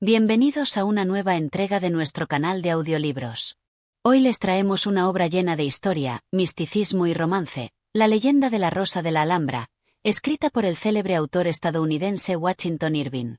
Bienvenidos a una nueva entrega de nuestro canal de audiolibros. Hoy les traemos una obra llena de historia, misticismo y romance, La leyenda de la Rosa de la Alhambra, escrita por el célebre autor estadounidense Washington Irving.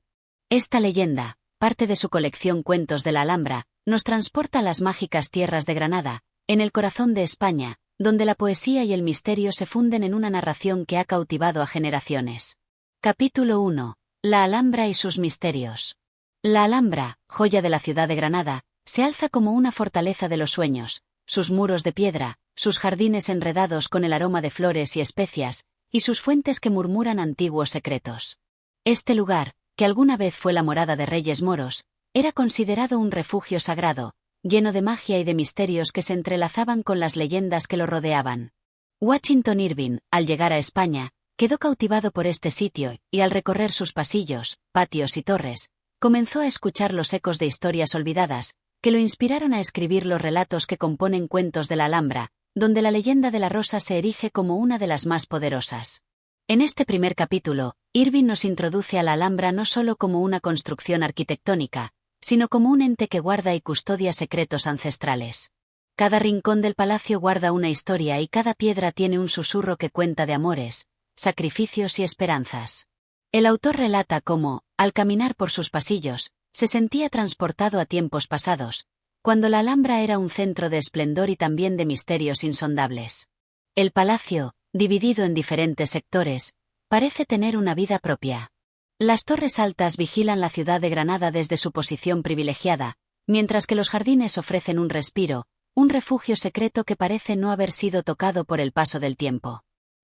Esta leyenda, parte de su colección Cuentos de la Alhambra, nos transporta a las mágicas tierras de Granada, en el corazón de España, donde la poesía y el misterio se funden en una narración que ha cautivado a generaciones. Capítulo 1. La Alhambra y sus misterios. La Alhambra, joya de la ciudad de Granada, se alza como una fortaleza de los sueños, sus muros de piedra, sus jardines enredados con el aroma de flores y especias, y sus fuentes que murmuran antiguos secretos. Este lugar, que alguna vez fue la morada de reyes moros, era considerado un refugio sagrado, lleno de magia y de misterios que se entrelazaban con las leyendas que lo rodeaban. Washington Irving, al llegar a España, quedó cautivado por este sitio, y al recorrer sus pasillos, patios y torres, comenzó a escuchar los ecos de historias olvidadas, que lo inspiraron a escribir los relatos que componen Cuentos de la Alhambra, donde la leyenda de la Rosa se erige como una de las más poderosas. En este primer capítulo, Irving nos introduce a la Alhambra no solo como una construcción arquitectónica, sino como un ente que guarda y custodia secretos ancestrales. Cada rincón del palacio guarda una historia y cada piedra tiene un susurro que cuenta de amores, sacrificios y esperanzas. El autor relata cómo, al caminar por sus pasillos, se sentía transportado a tiempos pasados, cuando la Alhambra era un centro de esplendor y también de misterios insondables. El palacio, dividido en diferentes sectores, parece tener una vida propia. Las torres altas vigilan la ciudad de Granada desde su posición privilegiada, mientras que los jardines ofrecen un respiro, un refugio secreto que parece no haber sido tocado por el paso del tiempo.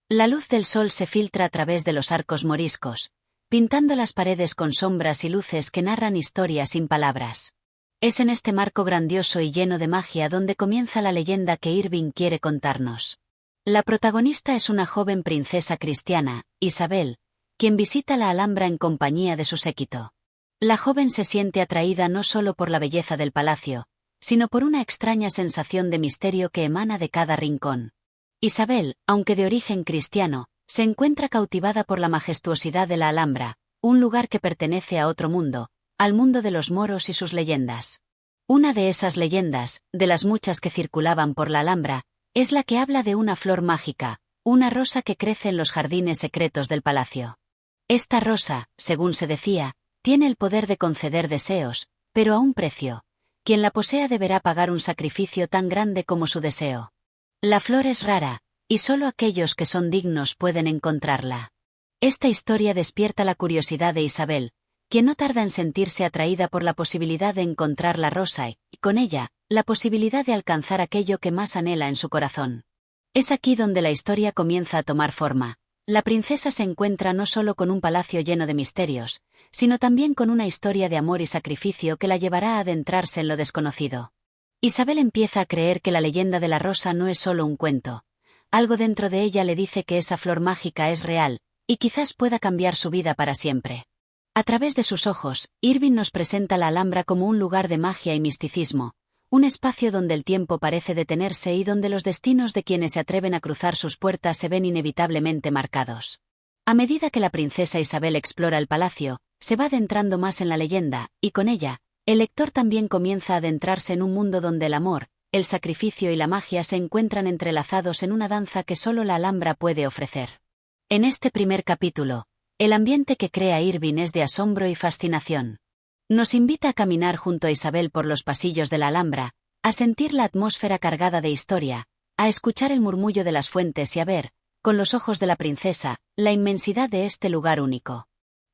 La luz del sol se filtra a través de los arcos moriscos, pintando las paredes con sombras y luces que narran historias sin palabras. Es en este marco grandioso y lleno de magia donde comienza la leyenda que Irving quiere contarnos. La protagonista es una joven princesa cristiana, Isabel, quien visita la Alhambra en compañía de su séquito. La joven se siente atraída no solo por la belleza del palacio, sino por una extraña sensación de misterio que emana de cada rincón. Isabel, aunque de origen cristiano, se encuentra cautivada por la majestuosidad de la Alhambra, un lugar que pertenece a otro mundo, al mundo de los moros y sus leyendas. Una de esas leyendas, de las muchas que circulaban por la Alhambra, es la que habla de una flor mágica, una rosa que crece en los jardines secretos del palacio. Esta rosa, según se decía, tiene el poder de conceder deseos, pero a un precio. Quien la posea deberá pagar un sacrificio tan grande como su deseo. La flor es rara, y solo aquellos que son dignos pueden encontrarla. Esta historia despierta la curiosidad de Isabel, quien no tarda en sentirse atraída por la posibilidad de encontrar la rosa y, con ella, la posibilidad de alcanzar aquello que más anhela en su corazón. Es aquí donde la historia comienza a tomar forma. La princesa se encuentra no solo con un palacio lleno de misterios, sino también con una historia de amor y sacrificio que la llevará a adentrarse en lo desconocido. Isabel empieza a creer que la leyenda de la rosa no es solo un cuento. Algo dentro de ella le dice que esa flor mágica es real, y quizás pueda cambiar su vida para siempre. A través de sus ojos, Irving nos presenta la Alhambra como un lugar de magia y misticismo, un espacio donde el tiempo parece detenerse y donde los destinos de quienes se atreven a cruzar sus puertas se ven inevitablemente marcados. A medida que la princesa Isabel explora el palacio, se va adentrando más en la leyenda, y con ella, el lector también comienza a adentrarse en un mundo donde el amor, el sacrificio y la magia se encuentran entrelazados en una danza que solo la Alhambra puede ofrecer. En este primer capítulo, el ambiente que crea Irving es de asombro y fascinación. Nos invita a caminar junto a Isabel por los pasillos de la Alhambra, a sentir la atmósfera cargada de historia, a escuchar el murmullo de las fuentes y a ver, con los ojos de la princesa, la inmensidad de este lugar único.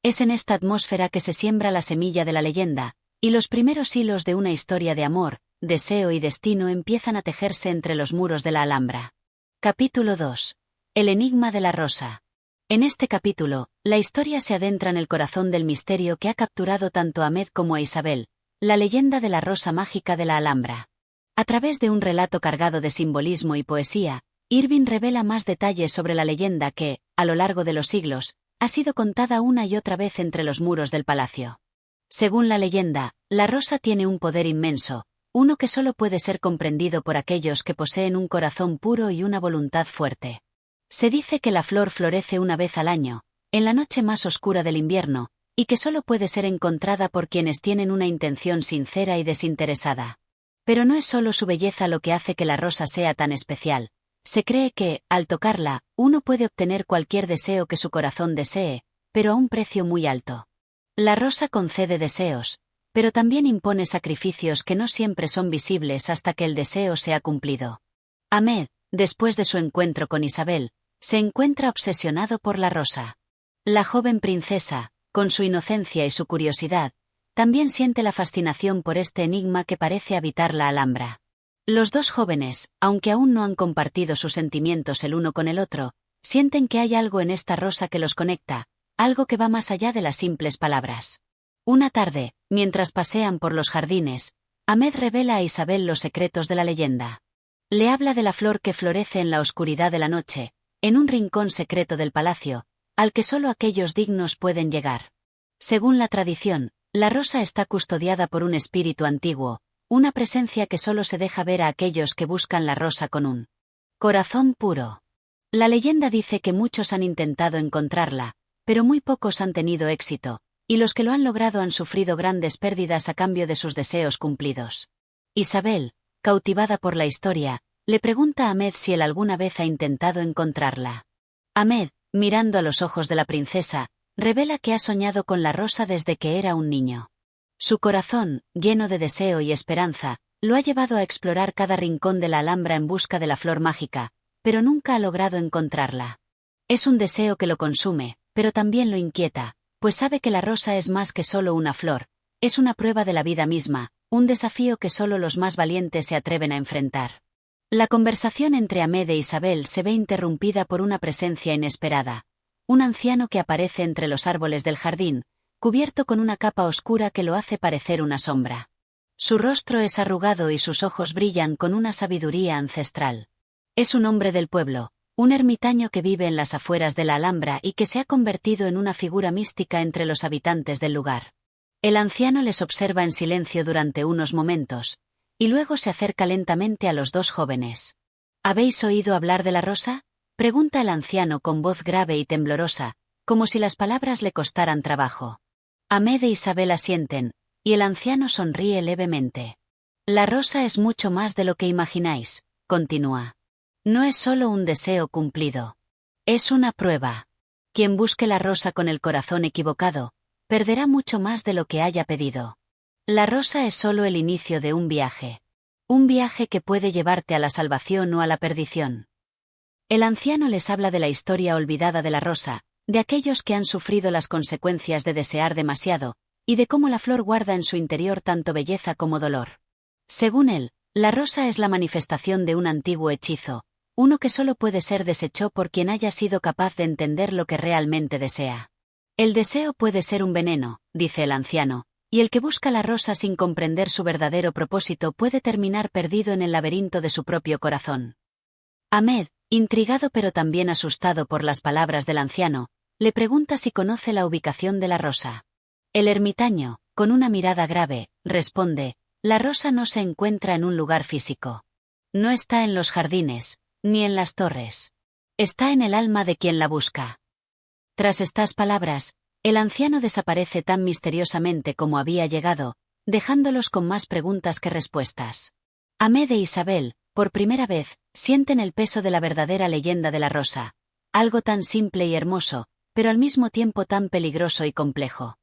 Es en esta atmósfera que se siembra la semilla de la leyenda, y los primeros hilos de una historia de amor, deseo y destino empiezan a tejerse entre los muros de la Alhambra. Capítulo 2. El enigma de la rosa. En este capítulo, la historia se adentra en el corazón del misterio que ha capturado tanto a Ahmed como a Isabel, la leyenda de la rosa mágica de la Alhambra. A través de un relato cargado de simbolismo y poesía, Irving revela más detalles sobre la leyenda que, a lo largo de los siglos, ha sido contada una y otra vez entre los muros del palacio. Según la leyenda, la rosa tiene un poder inmenso, uno que solo puede ser comprendido por aquellos que poseen un corazón puro y una voluntad fuerte. Se dice que la flor florece una vez al año, en la noche más oscura del invierno, y que solo puede ser encontrada por quienes tienen una intención sincera y desinteresada. Pero no es solo su belleza lo que hace que la rosa sea tan especial. Se cree que, al tocarla, uno puede obtener cualquier deseo que su corazón desee, pero a un precio muy alto. La rosa concede deseos, pero también impone sacrificios que no siempre son visibles hasta que el deseo sea cumplido. Ahmed, después de su encuentro con Isabel, se encuentra obsesionado por la rosa. La joven princesa, con su inocencia y su curiosidad, también siente la fascinación por este enigma que parece habitar la Alhambra. Los dos jóvenes, aunque aún no han compartido sus sentimientos el uno con el otro, sienten que hay algo en esta rosa que los conecta, algo que va más allá de las simples palabras. Una tarde, mientras pasean por los jardines, Ahmed revela a Isabel los secretos de la leyenda. Le habla de la flor que florece en la oscuridad de la noche, en un rincón secreto del palacio, al que solo aquellos dignos pueden llegar. Según la tradición, la rosa está custodiada por un espíritu antiguo, una presencia que solo se deja ver a aquellos que buscan la rosa con un corazón puro. La leyenda dice que muchos han intentado encontrarla, pero muy pocos han tenido éxito, y los que lo han logrado han sufrido grandes pérdidas a cambio de sus deseos cumplidos. Isabel, cautivada por la historia, le pregunta a Ahmed si él alguna vez ha intentado encontrarla. Ahmed, mirando a los ojos de la princesa, revela que ha soñado con la rosa desde que era un niño. Su corazón, lleno de deseo y esperanza, lo ha llevado a explorar cada rincón de la Alhambra en busca de la flor mágica, pero nunca ha logrado encontrarla. Es un deseo que lo consume, pero también lo inquieta, pues sabe que la rosa es más que solo una flor, es una prueba de la vida misma, un desafío que solo los más valientes se atreven a enfrentar. La conversación entre Ahmed e Isabel se ve interrumpida por una presencia inesperada. Un anciano que aparece entre los árboles del jardín, cubierto con una capa oscura que lo hace parecer una sombra. Su rostro es arrugado y sus ojos brillan con una sabiduría ancestral. Es un hombre del pueblo, un ermitaño que vive en las afueras de la Alhambra y que se ha convertido en una figura mística entre los habitantes del lugar. El anciano les observa en silencio durante unos momentos, y luego se acerca lentamente a los dos jóvenes. ¿Habéis oído hablar de la rosa?, pregunta el anciano con voz grave y temblorosa, como si las palabras le costaran trabajo. Ahmed e Isabel asienten, y el anciano sonríe levemente. La rosa es mucho más de lo que imagináis, continúa. No es solo un deseo cumplido. Es una prueba. Quien busque la rosa con el corazón equivocado, perderá mucho más de lo que haya pedido. La rosa es solo el inicio de un viaje. Un viaje que puede llevarte a la salvación o a la perdición. El anciano les habla de la historia olvidada de la rosa, de aquellos que han sufrido las consecuencias de desear demasiado, y de cómo la flor guarda en su interior tanto belleza como dolor. Según él, la rosa es la manifestación de un antiguo hechizo, uno que solo puede ser deshecho por quien haya sido capaz de entender lo que realmente desea. El deseo puede ser un veneno, dice el anciano, y el que busca la rosa sin comprender su verdadero propósito puede terminar perdido en el laberinto de su propio corazón. Ahmed, intrigado pero también asustado por las palabras del anciano, le pregunta si conoce la ubicación de la rosa. El ermitaño, con una mirada grave, responde: la rosa no se encuentra en un lugar físico. No está en los jardines, ni en las torres. Está en el alma de quien la busca. Tras estas palabras, el anciano desaparece tan misteriosamente como había llegado, dejándolos con más preguntas que respuestas. Ahmed e Isabel, por primera vez, sienten el peso de la verdadera leyenda de la rosa, algo tan simple y hermoso, pero al mismo tiempo tan peligroso y complejo.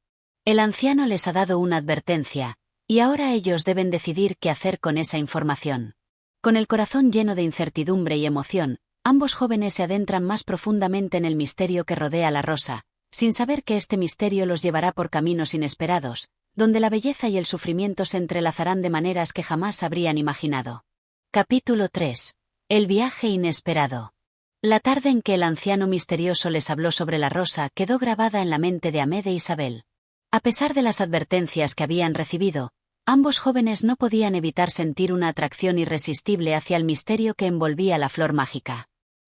El anciano les ha dado una advertencia, y ahora ellos deben decidir qué hacer con esa información. Con el corazón lleno de incertidumbre y emoción, ambos jóvenes se adentran más profundamente en el misterio que rodea la rosa, sin saber que este misterio los llevará por caminos inesperados, donde la belleza y el sufrimiento se entrelazarán de maneras que jamás habrían imaginado. Capítulo 3. El viaje inesperado. La tarde en que el anciano misterioso les habló sobre la rosa quedó grabada en la mente de Ahmed e Isabel. A pesar de las advertencias que habían recibido, ambos jóvenes no podían evitar sentir una atracción irresistible hacia el misterio que envolvía la flor mágica.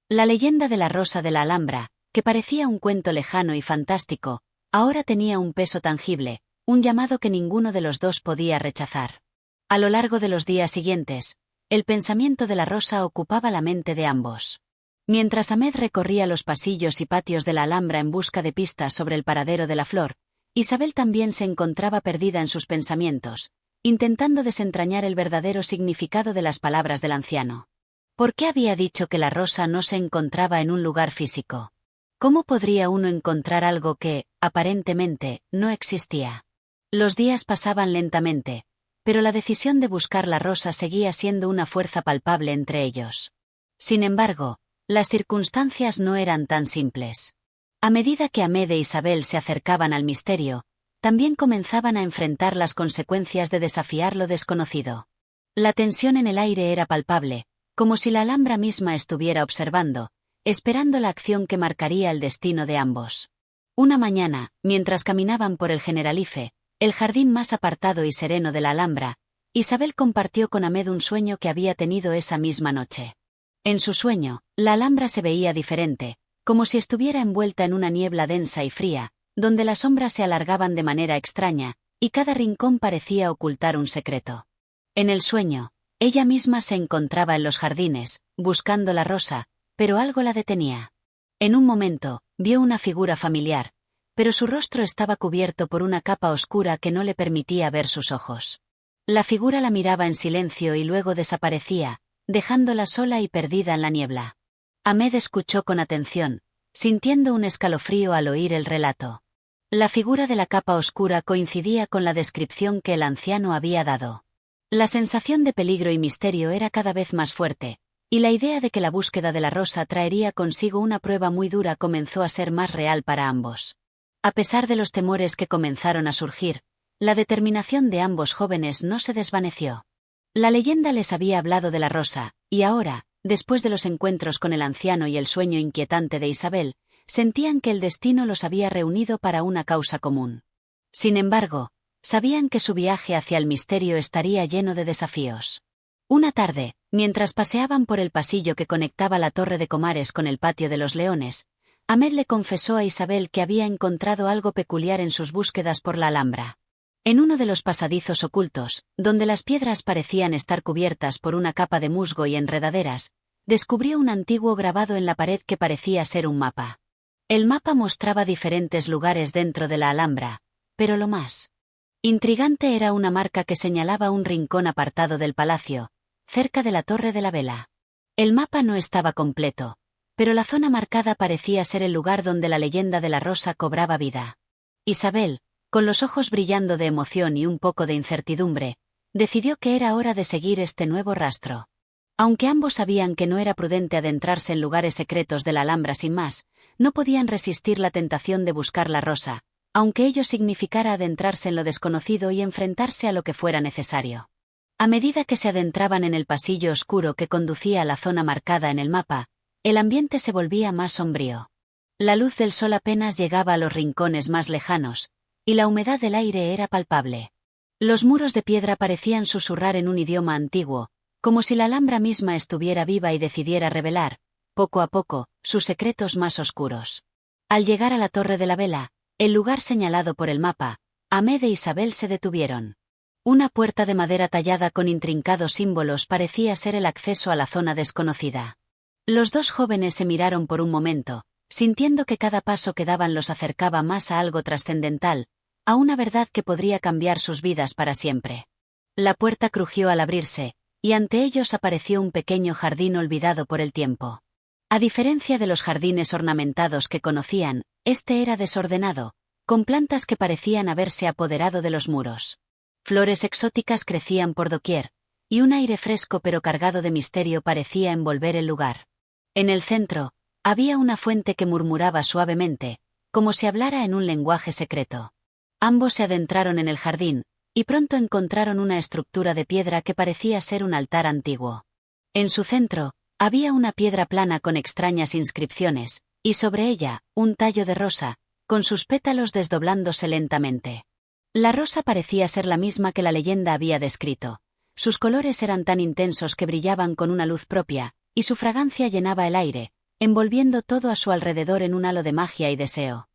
La leyenda de la rosa de la Alhambra, que parecía un cuento lejano y fantástico, ahora tenía un peso tangible, un llamado que ninguno de los dos podía rechazar. A lo largo de los días siguientes, el pensamiento de la rosa ocupaba la mente de ambos. Mientras Ahmed recorría los pasillos y patios de la Alhambra en busca de pistas sobre el paradero de la flor, Isabel también se encontraba perdida en sus pensamientos, intentando desentrañar el verdadero significado de las palabras del anciano. ¿Por qué había dicho que la rosa no se encontraba en un lugar físico? ¿Cómo podría uno encontrar algo que, aparentemente, no existía? Los días pasaban lentamente, pero la decisión de buscar la rosa seguía siendo una fuerza palpable entre ellos. Sin embargo, las circunstancias no eran tan simples. A medida que Ahmed e Isabel se acercaban al misterio, también comenzaban a enfrentar las consecuencias de desafiar lo desconocido. La tensión en el aire era palpable, como si la Alhambra misma estuviera observando, esperando la acción que marcaría el destino de ambos. Una mañana, mientras caminaban por el Generalife, el jardín más apartado y sereno de la Alhambra, Isabel compartió con Ahmed un sueño que había tenido esa misma noche. En su sueño, la Alhambra se veía diferente, como si estuviera envuelta en una niebla densa y fría, donde las sombras se alargaban de manera extraña, y cada rincón parecía ocultar un secreto. En el sueño, ella misma se encontraba en los jardines, buscando la rosa, pero algo la detenía. En un momento, vio una figura familiar, pero su rostro estaba cubierto por una capa oscura que no le permitía ver sus ojos. La figura la miraba en silencio y luego desaparecía, dejándola sola y perdida en la niebla. Ahmed escuchó con atención, sintiendo un escalofrío al oír el relato. La figura de la capa oscura coincidía con la descripción que el anciano había dado. La sensación de peligro y misterio era cada vez más fuerte, y la idea de que la búsqueda de la rosa traería consigo una prueba muy dura comenzó a ser más real para ambos. A pesar de los temores que comenzaron a surgir, la determinación de ambos jóvenes no se desvaneció. La leyenda les había hablado de la rosa, y ahora, después de los encuentros con el anciano y el sueño inquietante de Isabel, sentían que el destino los había reunido para una causa común. Sin embargo, sabían que su viaje hacia el misterio estaría lleno de desafíos. Una tarde, mientras paseaban por el pasillo que conectaba la Torre de Comares con el Patio de los Leones, Ahmed le confesó a Isabel que había encontrado algo peculiar en sus búsquedas por la Alhambra. En uno de los pasadizos ocultos, donde las piedras parecían estar cubiertas por una capa de musgo y enredaderas, descubrió un antiguo grabado en la pared que parecía ser un mapa. El mapa mostraba diferentes lugares dentro de la Alhambra, pero lo más intrigante era una marca que señalaba un rincón apartado del palacio, cerca de la Torre de la Vela. El mapa no estaba completo, pero la zona marcada parecía ser el lugar donde la leyenda de la rosa cobraba vida. Isabel, con los ojos brillando de emoción y un poco de incertidumbre, decidió que era hora de seguir este nuevo rastro. Aunque ambos sabían que no era prudente adentrarse en lugares secretos de la Alhambra sin más, no podían resistir la tentación de buscar la rosa, aunque ello significara adentrarse en lo desconocido y enfrentarse a lo que fuera necesario. A medida que se adentraban en el pasillo oscuro que conducía a la zona marcada en el mapa, el ambiente se volvía más sombrío. La luz del sol apenas llegaba a los rincones más lejanos, y la humedad del aire era palpable. Los muros de piedra parecían susurrar en un idioma antiguo, como si la Alhambra misma estuviera viva y decidiera revelar, poco a poco, sus secretos más oscuros. Al llegar a la Torre de la Vela, el lugar señalado por el mapa, Ahmed e Isabel se detuvieron. Una puerta de madera tallada con intrincados símbolos parecía ser el acceso a la zona desconocida. Los dos jóvenes se miraron por un momento, sintiendo que cada paso que daban los acercaba más a algo trascendental, a una verdad que podría cambiar sus vidas para siempre. La puerta crujió al abrirse, y ante ellos apareció un pequeño jardín olvidado por el tiempo. A diferencia de los jardines ornamentados que conocían, este era desordenado, con plantas que parecían haberse apoderado de los muros. Flores exóticas crecían por doquier, y un aire fresco pero cargado de misterio parecía envolver el lugar. En el centro, había una fuente que murmuraba suavemente, como si hablara en un lenguaje secreto. Ambos se adentraron en el jardín, y pronto encontraron una estructura de piedra que parecía ser un altar antiguo. En su centro, había una piedra plana con extrañas inscripciones, y sobre ella, un tallo de rosa, con sus pétalos desdoblándose lentamente. La rosa parecía ser la misma que la leyenda había descrito. Sus colores eran tan intensos que brillaban con una luz propia, y su fragancia llenaba el aire, envolviendo todo a su alrededor en un halo de magia y deseo.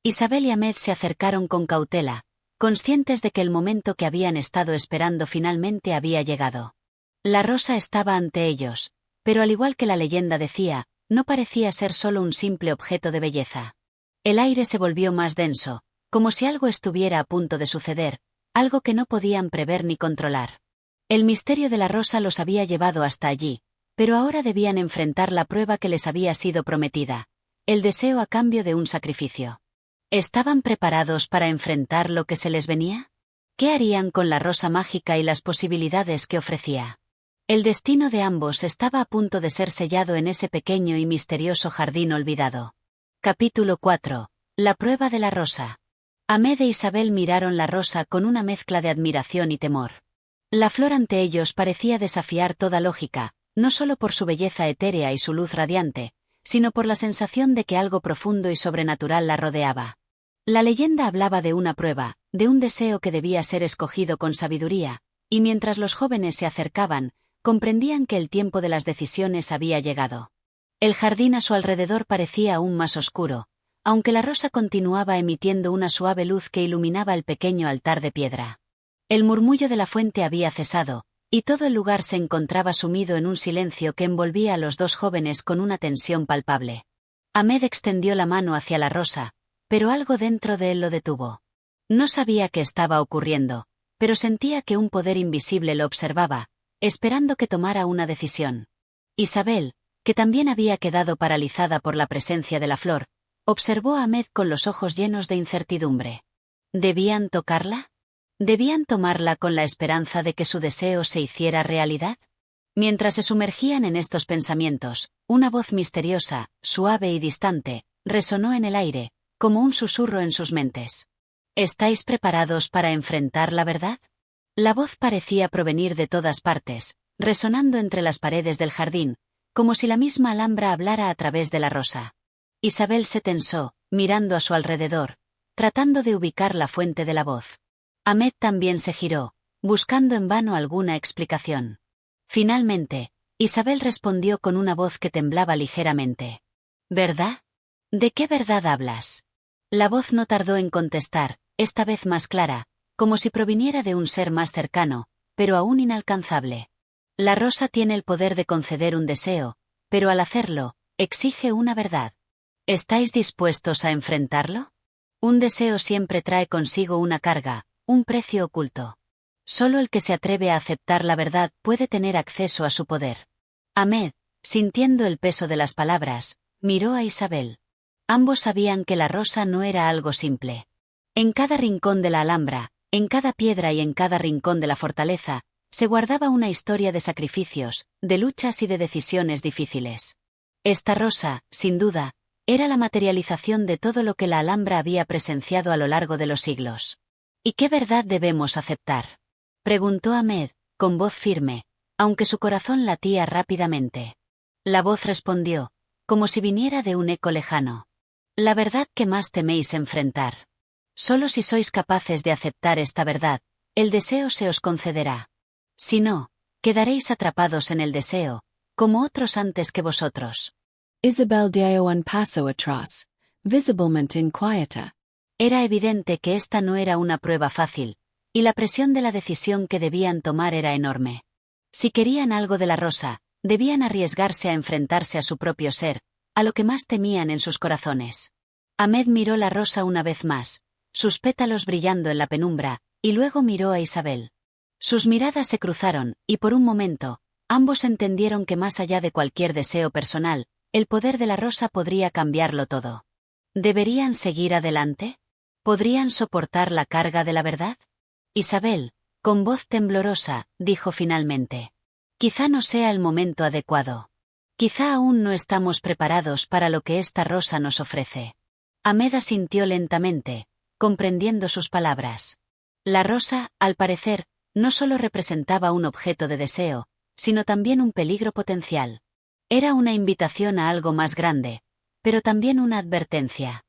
Isabel y Ahmed se acercaron con cautela, conscientes de que el momento que habían estado esperando finalmente había llegado. La rosa estaba ante ellos, pero al igual que la leyenda decía, no parecía ser solo un simple objeto de belleza. El aire se volvió más denso, como si algo estuviera a punto de suceder, algo que no podían prever ni controlar. El misterio de la rosa los había llevado hasta allí, pero ahora debían enfrentar la prueba que les había sido prometida, el deseo a cambio de un sacrificio. ¿Estaban preparados para enfrentar lo que se les venía? ¿Qué harían con la rosa mágica y las posibilidades que ofrecía? El destino de ambos estaba a punto de ser sellado en ese pequeño y misterioso jardín olvidado. Capítulo 4. La prueba de la rosa. Ahmed e Isabel miraron la rosa con una mezcla de admiración y temor. La flor ante ellos parecía desafiar toda lógica, no solo por su belleza etérea y su luz radiante, sino por la sensación de que algo profundo y sobrenatural la rodeaba. La leyenda hablaba de una prueba, de un deseo que debía ser escogido con sabiduría, y mientras los jóvenes se acercaban, comprendían que el tiempo de las decisiones había llegado. El jardín a su alrededor parecía aún más oscuro, aunque la rosa continuaba emitiendo una suave luz que iluminaba el pequeño altar de piedra. El murmullo de la fuente había cesado, y todo el lugar se encontraba sumido en un silencio que envolvía a los dos jóvenes con una tensión palpable. Ahmed extendió la mano hacia la rosa, pero algo dentro de él lo detuvo. No sabía qué estaba ocurriendo, pero sentía que un poder invisible lo observaba, esperando que tomara una decisión. Isabel, que también había quedado paralizada por la presencia de la flor, observó a Ahmed con los ojos llenos de incertidumbre. ¿Debían tocarla? ¿Debían tomarla con la esperanza de que su deseo se hiciera realidad? Mientras se sumergían en estos pensamientos, una voz misteriosa, suave y distante, resonó en el aire, como un susurro en sus mentes. ¿Estáis preparados para enfrentar la verdad? La voz parecía provenir de todas partes, resonando entre las paredes del jardín, como si la misma Alhambra hablara a través de la rosa. Isabel se tensó, mirando a su alrededor, tratando de ubicar la fuente de la voz. Ahmed también se giró, buscando en vano alguna explicación. Finalmente, Isabel respondió con una voz que temblaba ligeramente. ¿Verdad? ¿De qué verdad hablas? La voz no tardó en contestar, esta vez más clara, como si proviniera de un ser más cercano, pero aún inalcanzable. La rosa tiene el poder de conceder un deseo, pero al hacerlo, exige una verdad. ¿Estáis dispuestos a enfrentarlo? Un deseo siempre trae consigo una carga, un precio oculto. Solo el que se atreve a aceptar la verdad puede tener acceso a su poder. Ahmed, sintiendo el peso de las palabras, miró a Isabel. Ambos sabían que la rosa no era algo simple. En cada rincón de la Alhambra, en cada piedra y en cada rincón de la fortaleza, se guardaba una historia de sacrificios, de luchas y de decisiones difíciles. Esta rosa, sin duda, era la materialización de todo lo que la Alhambra había presenciado a lo largo de los siglos. ¿Y qué verdad debemos aceptar?, preguntó Ahmed, con voz firme, aunque su corazón latía rápidamente. La voz respondió, como si viniera de un eco lejano. La verdad que más teméis enfrentar. Solo si sois capaces de aceptar esta verdad, el deseo se os concederá. Si no, quedaréis atrapados en el deseo, como otros antes que vosotros. Isabel dio un paso atrás, visiblemente inquieta. Era evidente que esta no era una prueba fácil, y la presión de la decisión que debían tomar era enorme. Si querían algo de la rosa, debían arriesgarse a enfrentarse a su propio ser, a lo que más temían en sus corazones. Ahmed miró la rosa una vez más, sus pétalos brillando en la penumbra, y luego miró a Isabel. Sus miradas se cruzaron, y por un momento, ambos entendieron que más allá de cualquier deseo personal, el poder de la rosa podría cambiarlo todo. ¿Deberían seguir adelante? ¿Podrían soportar la carga de la verdad? Isabel, con voz temblorosa, dijo finalmente. Quizá no sea el momento adecuado. Quizá aún no estamos preparados para lo que esta rosa nos ofrece. Ahmed asintió lentamente, comprendiendo sus palabras. La rosa, al parecer, no solo representaba un objeto de deseo, sino también un peligro potencial. Era una invitación a algo más grande, pero también una advertencia.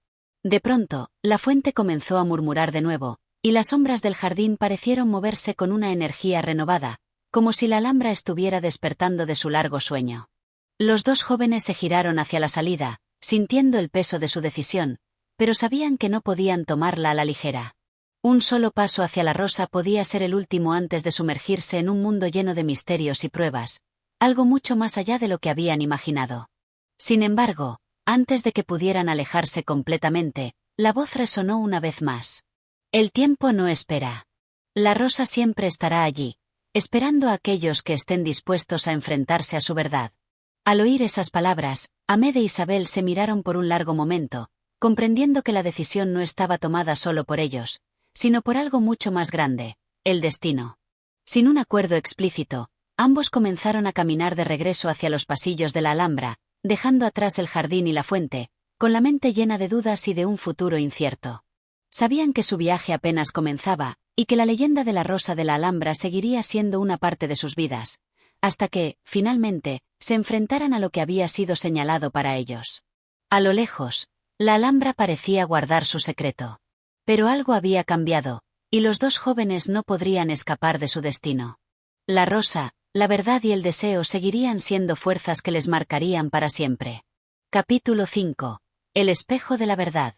De pronto, la fuente comenzó a murmurar de nuevo, y las sombras del jardín parecieron moverse con una energía renovada, como si la Alhambra estuviera despertando de su largo sueño. Los dos jóvenes se giraron hacia la salida, sintiendo el peso de su decisión, pero sabían que no podían tomarla a la ligera. Un solo paso hacia la rosa podía ser el último antes de sumergirse en un mundo lleno de misterios y pruebas, algo mucho más allá de lo que habían imaginado. Sin embargo, antes de que pudieran alejarse completamente, la voz resonó una vez más. El tiempo no espera. La rosa siempre estará allí, esperando a aquellos que estén dispuestos a enfrentarse a su verdad. Al oír esas palabras, Ahmed e Isabel se miraron por un largo momento, comprendiendo que la decisión no estaba tomada solo por ellos, sino por algo mucho más grande, el destino. Sin un acuerdo explícito, ambos comenzaron a caminar de regreso hacia los pasillos de la Alhambra, dejando atrás el jardín y la fuente, con la mente llena de dudas y de un futuro incierto. Sabían que su viaje apenas comenzaba, y que la leyenda de la Rosa de la Alhambra seguiría siendo una parte de sus vidas, hasta que, finalmente, se enfrentaran a lo que había sido señalado para ellos. A lo lejos, la Alhambra parecía guardar su secreto. Pero algo había cambiado, y los dos jóvenes no podrían escapar de su destino. La rosa, la verdad y el deseo seguirían siendo fuerzas que les marcarían para siempre. Capítulo 5. El espejo de la verdad.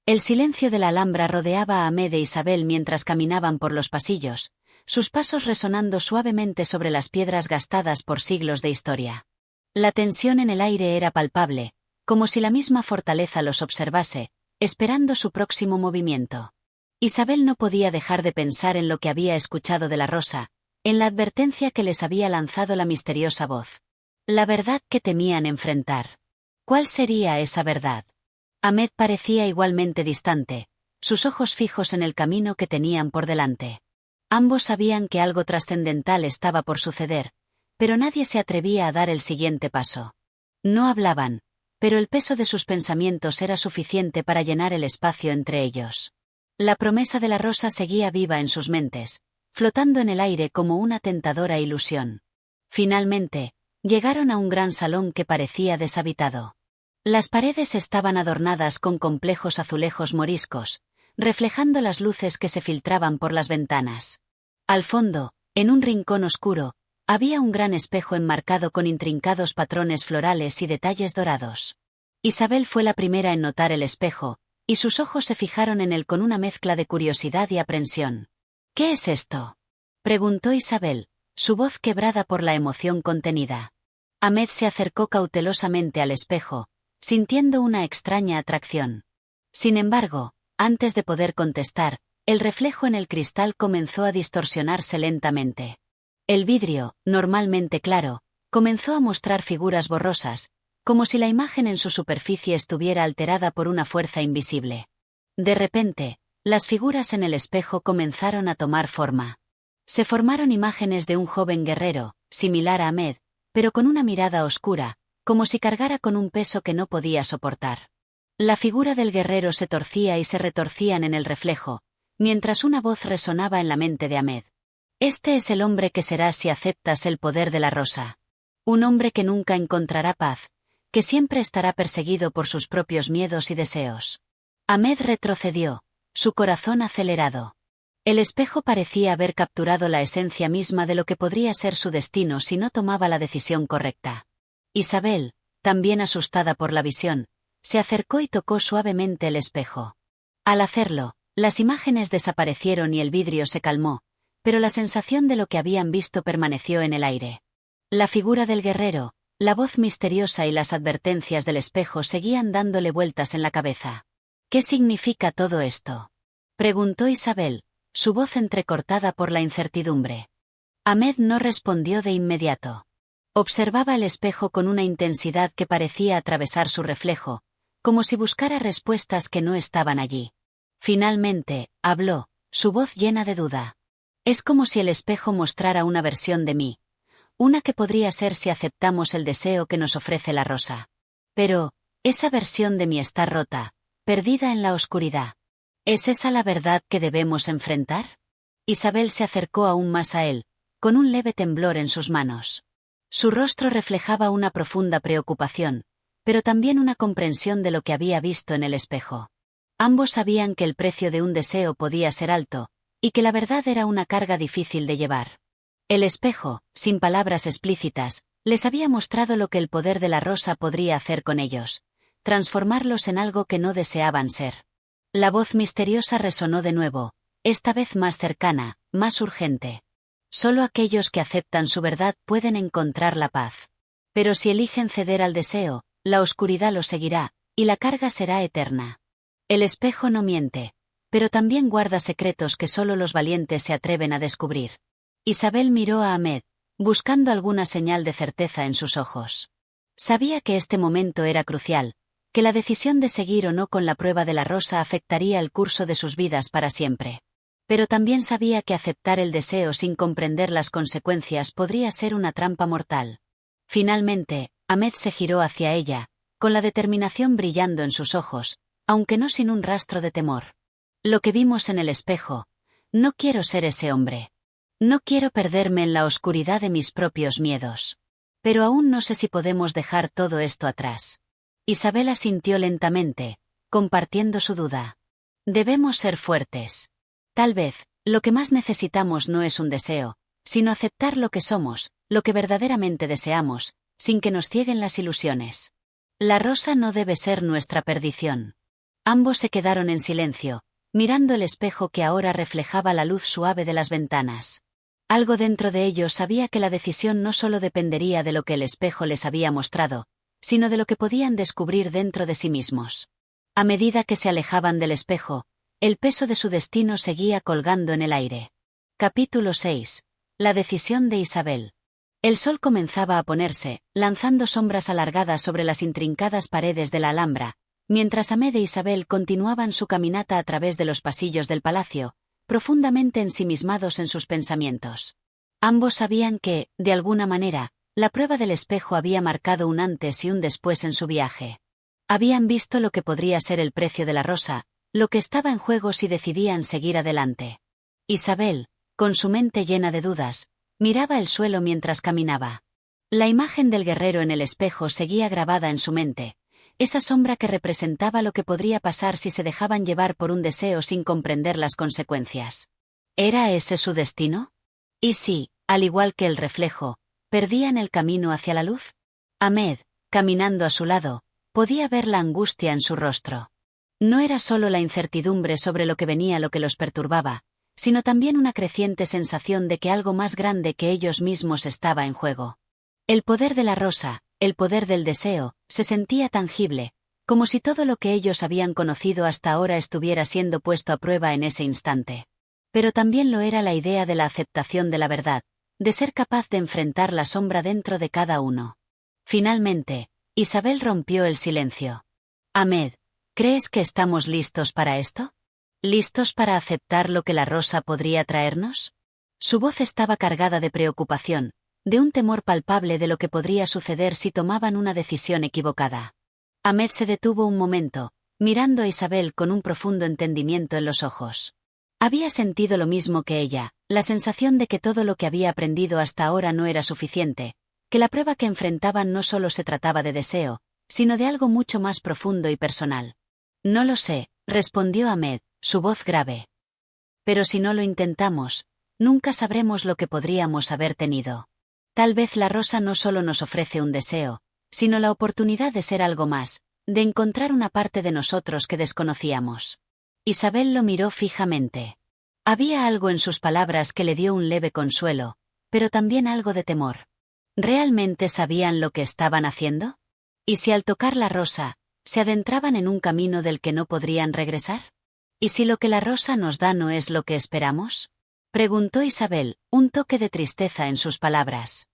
El silencio de la Alhambra rodeaba a Ahmed e Isabel mientras caminaban por los pasillos, sus pasos resonando suavemente sobre las piedras gastadas por siglos de historia. La tensión en el aire era palpable, como si la misma fortaleza los observase, esperando su próximo movimiento. Isabel no podía dejar de pensar en lo que había escuchado de la rosa, en la advertencia que les había lanzado la misteriosa voz. La verdad que temían enfrentar. ¿Cuál sería esa verdad? Ahmed parecía igualmente distante, sus ojos fijos en el camino que tenían por delante. Ambos sabían que algo trascendental estaba por suceder, pero nadie se atrevía a dar el siguiente paso. No hablaban, pero el peso de sus pensamientos era suficiente para llenar el espacio entre ellos. La promesa de la rosa seguía viva en sus mentes, flotando en el aire como una tentadora ilusión. Finalmente, llegaron a un gran salón que parecía deshabitado. Las paredes estaban adornadas con complejos azulejos moriscos, reflejando las luces que se filtraban por las ventanas. Al fondo, en un rincón oscuro, había un gran espejo enmarcado con intrincados patrones florales y detalles dorados. Isabel fue la primera en notar el espejo, y sus ojos se fijaron en él con una mezcla de curiosidad y aprensión. ¿Qué es esto?, preguntó Isabel, su voz quebrada por la emoción contenida. Ahmed se acercó cautelosamente al espejo, sintiendo una extraña atracción. Sin embargo, antes de poder contestar, el reflejo en el cristal comenzó a distorsionarse lentamente. El vidrio, normalmente claro, comenzó a mostrar figuras borrosas, como si la imagen en su superficie estuviera alterada por una fuerza invisible. De repente, las figuras en el espejo comenzaron a tomar forma. Se formaron imágenes de un joven guerrero, similar a Ahmed, pero con una mirada oscura, como si cargara con un peso que no podía soportar. La figura del guerrero se torcía y se retorcían en el reflejo, mientras una voz resonaba en la mente de Ahmed. Este es el hombre que serás si aceptas el poder de la rosa. Un hombre que nunca encontrará paz, que siempre estará perseguido por sus propios miedos y deseos. Ahmed retrocedió, su corazón acelerado. El espejo parecía haber capturado la esencia misma de lo que podría ser su destino si no tomaba la decisión correcta. Isabel, también asustada por la visión, se acercó y tocó suavemente el espejo. Al hacerlo, las imágenes desaparecieron y el vidrio se calmó, pero la sensación de lo que habían visto permaneció en el aire. La figura del guerrero, la voz misteriosa y las advertencias del espejo seguían dándole vueltas en la cabeza. ¿Qué significa todo esto?, preguntó Isabel, su voz entrecortada por la incertidumbre. Ahmed no respondió de inmediato. Observaba el espejo con una intensidad que parecía atravesar su reflejo, como si buscara respuestas que no estaban allí. Finalmente, habló, su voz llena de duda. Es como si el espejo mostrara una versión de mí, una que podría ser si aceptamos el deseo que nos ofrece la rosa. Pero, esa versión de mí está rota, perdida en la oscuridad. ¿Es esa la verdad que debemos enfrentar? Isabel se acercó aún más a él, con un leve temblor en sus manos. Su rostro reflejaba una profunda preocupación, pero también una comprensión de lo que había visto en el espejo. Ambos sabían que el precio de un deseo podía ser alto, y que la verdad era una carga difícil de llevar. El espejo, sin palabras explícitas, les había mostrado lo que el poder de la rosa podría hacer con ellos, transformarlos en algo que no deseaban ser. La voz misteriosa resonó de nuevo, esta vez más cercana, más urgente. Solo aquellos que aceptan su verdad pueden encontrar la paz. Pero si eligen ceder al deseo, la oscuridad los seguirá, y la carga será eterna. El espejo no miente, pero también guarda secretos que solo los valientes se atreven a descubrir. Isabel miró a Ahmed, buscando alguna señal de certeza en sus ojos. Sabía que este momento era crucial, que la decisión de seguir o no con la prueba de la rosa afectaría el curso de sus vidas para siempre. Pero también sabía que aceptar el deseo sin comprender las consecuencias podría ser una trampa mortal. Finalmente, Ahmed se giró hacia ella, con la determinación brillando en sus ojos, aunque no sin un rastro de temor. Lo que vimos en el espejo, no quiero ser ese hombre. No quiero perderme en la oscuridad de mis propios miedos. Pero aún no sé si podemos dejar todo esto atrás. Isabel asintió lentamente, compartiendo su duda. Debemos ser fuertes. Tal vez, lo que más necesitamos no es un deseo, sino aceptar lo que somos, lo que verdaderamente deseamos, sin que nos cieguen las ilusiones. La rosa no debe ser nuestra perdición. Ambos se quedaron en silencio, mirando el espejo que ahora reflejaba la luz suave de las ventanas. Algo dentro de ellos sabía que la decisión no solo dependería de lo que el espejo les había mostrado, sino de lo que podían descubrir dentro de sí mismos. A medida que se alejaban del espejo, el peso de su destino seguía colgando en el aire. Capítulo 6. La decisión de Isabel. El sol comenzaba a ponerse, lanzando sombras alargadas sobre las intrincadas paredes de la Alhambra, mientras Ahmed e Isabel continuaban su caminata a través de los pasillos del palacio, profundamente ensimismados en sus pensamientos. Ambos sabían que, de alguna manera, la prueba del espejo había marcado un antes y un después en su viaje. Habían visto lo que podría ser el precio de la rosa, lo que estaba en juego si decidían seguir adelante. Isabel, con su mente llena de dudas, miraba el suelo mientras caminaba. La imagen del guerrero en el espejo seguía grabada en su mente, esa sombra que representaba lo que podría pasar si se dejaban llevar por un deseo sin comprender las consecuencias. ¿Era ese su destino? ¿Y si, al igual que el reflejo, perdían el camino hacia la luz? Ahmed, caminando a su lado, podía ver la angustia en su rostro. No era solo la incertidumbre sobre lo que venía lo que los perturbaba, sino también una creciente sensación de que algo más grande que ellos mismos estaba en juego. El poder de la rosa, el poder del deseo, se sentía tangible, como si todo lo que ellos habían conocido hasta ahora estuviera siendo puesto a prueba en ese instante. Pero también lo era la idea de la aceptación de la verdad, de ser capaz de enfrentar la sombra dentro de cada uno. Finalmente, Isabel rompió el silencio. Ahmed, ¿crees que estamos listos para esto? ¿Listos para aceptar lo que la rosa podría traernos? Su voz estaba cargada de preocupación, de un temor palpable de lo que podría suceder si tomaban una decisión equivocada. Ahmed se detuvo un momento, mirando a Isabel con un profundo entendimiento en los ojos. Había sentido lo mismo que ella, la sensación de que todo lo que había aprendido hasta ahora no era suficiente, que la prueba que enfrentaban no solo se trataba de deseo, sino de algo mucho más profundo y personal. No lo sé, respondió Ahmed, su voz grave. Pero si no lo intentamos, nunca sabremos lo que podríamos haber tenido. Tal vez la rosa no solo nos ofrece un deseo, sino la oportunidad de ser algo más, de encontrar una parte de nosotros que desconocíamos. Isabel lo miró fijamente. Había algo en sus palabras que le dio un leve consuelo, pero también algo de temor. ¿Realmente sabían lo que estaban haciendo? ¿Y si al tocar la rosa, se adentraban en un camino del que no podrían regresar? ¿Y si lo que la rosa nos da no es lo que esperamos? Preguntó Isabel, un toque de tristeza en sus palabras.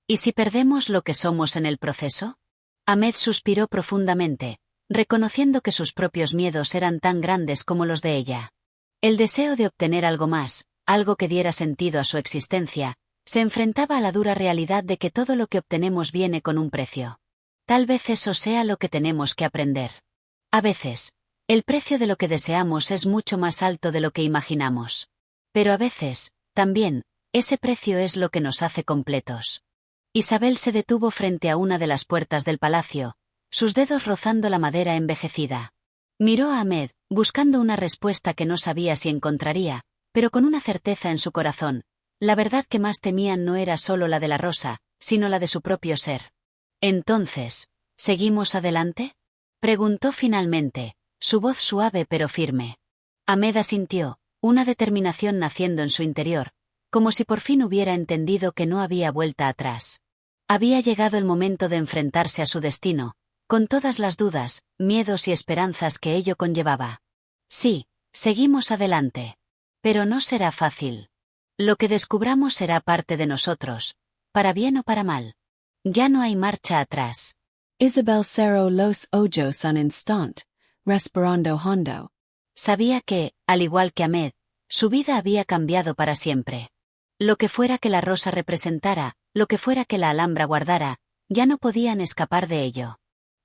¿Y si perdemos lo que somos en el proceso? Ahmed suspiró profundamente, reconociendo que sus propios miedos eran tan grandes como los de ella. El deseo de obtener algo más, algo que diera sentido a su existencia, se enfrentaba a la dura realidad de que todo lo que obtenemos viene con un precio. Tal vez eso sea lo que tenemos que aprender. A veces, el precio de lo que deseamos es mucho más alto de lo que imaginamos. Pero a veces, también, ese precio es lo que nos hace completos. Isabel se detuvo frente a una de las puertas del palacio, sus dedos rozando la madera envejecida. Miró a Ahmed, buscando una respuesta que no sabía si encontraría, pero con una certeza en su corazón. La verdad que más temían no era solo la de la rosa, sino la de su propio ser. Entonces, ¿seguimos adelante? Preguntó finalmente, su voz suave pero firme. Ahmed asintió, una determinación naciendo en su interior, como si por fin hubiera entendido que no había vuelta atrás. Había llegado el momento de enfrentarse a su destino, con todas las dudas, miedos y esperanzas que ello conllevaba. Sí, seguimos adelante. Pero no será fácil. Lo que descubramos será parte de nosotros, para bien o para mal. Ya no hay marcha atrás. Isabel cerró los ojos un instante, respirando hondo. Sabía que, al igual que Ahmed, su vida había cambiado para siempre. Lo que fuera que la rosa representara, lo que fuera que la alhambra guardara, ya no podían escapar de ello.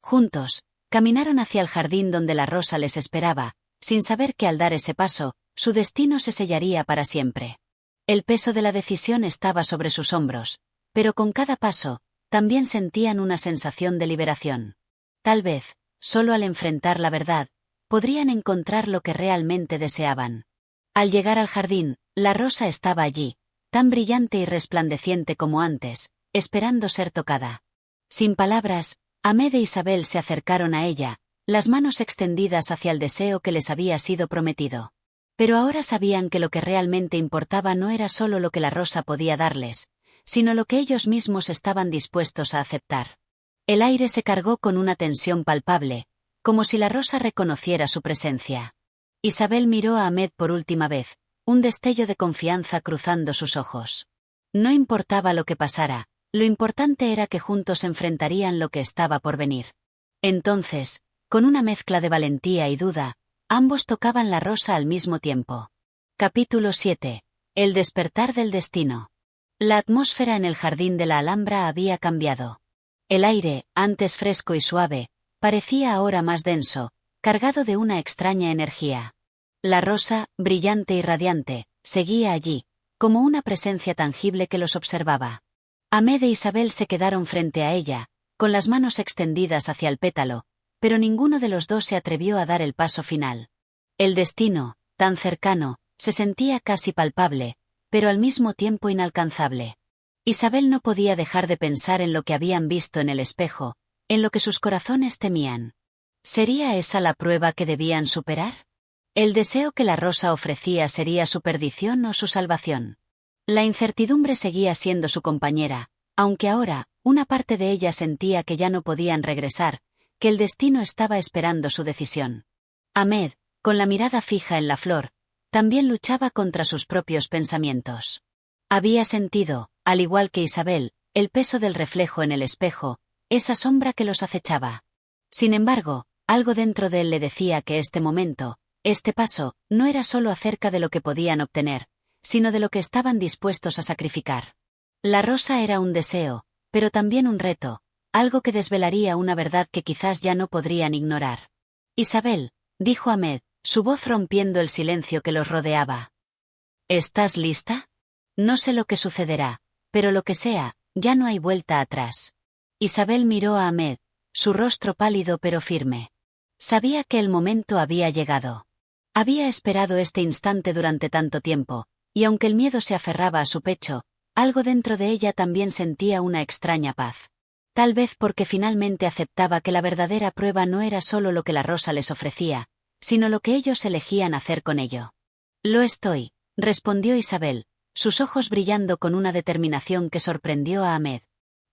Juntos, caminaron hacia el jardín donde la rosa les esperaba, sin saber que al dar ese paso, su destino se sellaría para siempre. El peso de la decisión estaba sobre sus hombros, pero con cada paso, también sentían una sensación de liberación. Tal vez, solo al enfrentar la verdad, podrían encontrar lo que realmente deseaban. Al llegar al jardín, la rosa estaba allí, tan brillante y resplandeciente como antes, esperando ser tocada. Sin palabras, Ahmed e Isabel se acercaron a ella, las manos extendidas hacia el deseo que les había sido prometido. Pero ahora sabían que lo que realmente importaba no era solo lo que la rosa podía darles, sino lo que ellos mismos estaban dispuestos a aceptar. El aire se cargó con una tensión palpable, como si la rosa reconociera su presencia. Isabel miró a Ahmed por última vez, un destello de confianza cruzando sus ojos. No importaba lo que pasara, lo importante era que juntos enfrentarían lo que estaba por venir. Entonces, con una mezcla de valentía y duda, ambos tocaban la rosa al mismo tiempo. Capítulo 7. El despertar del destino. La atmósfera en el jardín de la Alhambra había cambiado. El aire, antes fresco y suave, parecía ahora más denso, cargado de una extraña energía. La rosa, brillante y radiante, seguía allí, como una presencia tangible que los observaba. Ahmed e Isabel se quedaron frente a ella, con las manos extendidas hacia el pétalo, pero ninguno de los dos se atrevió a dar el paso final. El destino, tan cercano, se sentía casi palpable, pero al mismo tiempo inalcanzable. Isabel no podía dejar de pensar en lo que habían visto en el espejo, en lo que sus corazones temían. ¿Sería esa la prueba que debían superar? ¿El deseo que la rosa ofrecía sería su perdición o su salvación? La incertidumbre seguía siendo su compañera, aunque ahora, una parte de ella sentía que ya no podían regresar, que el destino estaba esperando su decisión. Ahmed, con la mirada fija en la flor, también luchaba contra sus propios pensamientos. Había sentido, al igual que Isabel, el peso del reflejo en el espejo, esa sombra que los acechaba. Sin embargo, algo dentro de él le decía que este momento, este paso, no era solo acerca de lo que podían obtener, sino de lo que estaban dispuestos a sacrificar. La rosa era un deseo, pero también un reto, algo que desvelaría una verdad que quizás ya no podrían ignorar. Isabel, dijo Ahmed, su voz rompiendo el silencio que los rodeaba. ¿Estás lista? No sé lo que sucederá, pero lo que sea, ya no hay vuelta atrás. Isabel miró a Ahmed, su rostro pálido pero firme. Sabía que el momento había llegado. Había esperado este instante durante tanto tiempo, y aunque el miedo se aferraba a su pecho, algo dentro de ella también sentía una extraña paz. Tal vez porque finalmente aceptaba que la verdadera prueba no era solo lo que la rosa les ofrecía, sino lo que ellos elegían hacer con ello. Lo estoy, respondió Isabel, sus ojos brillando con una determinación que sorprendió a Ahmed.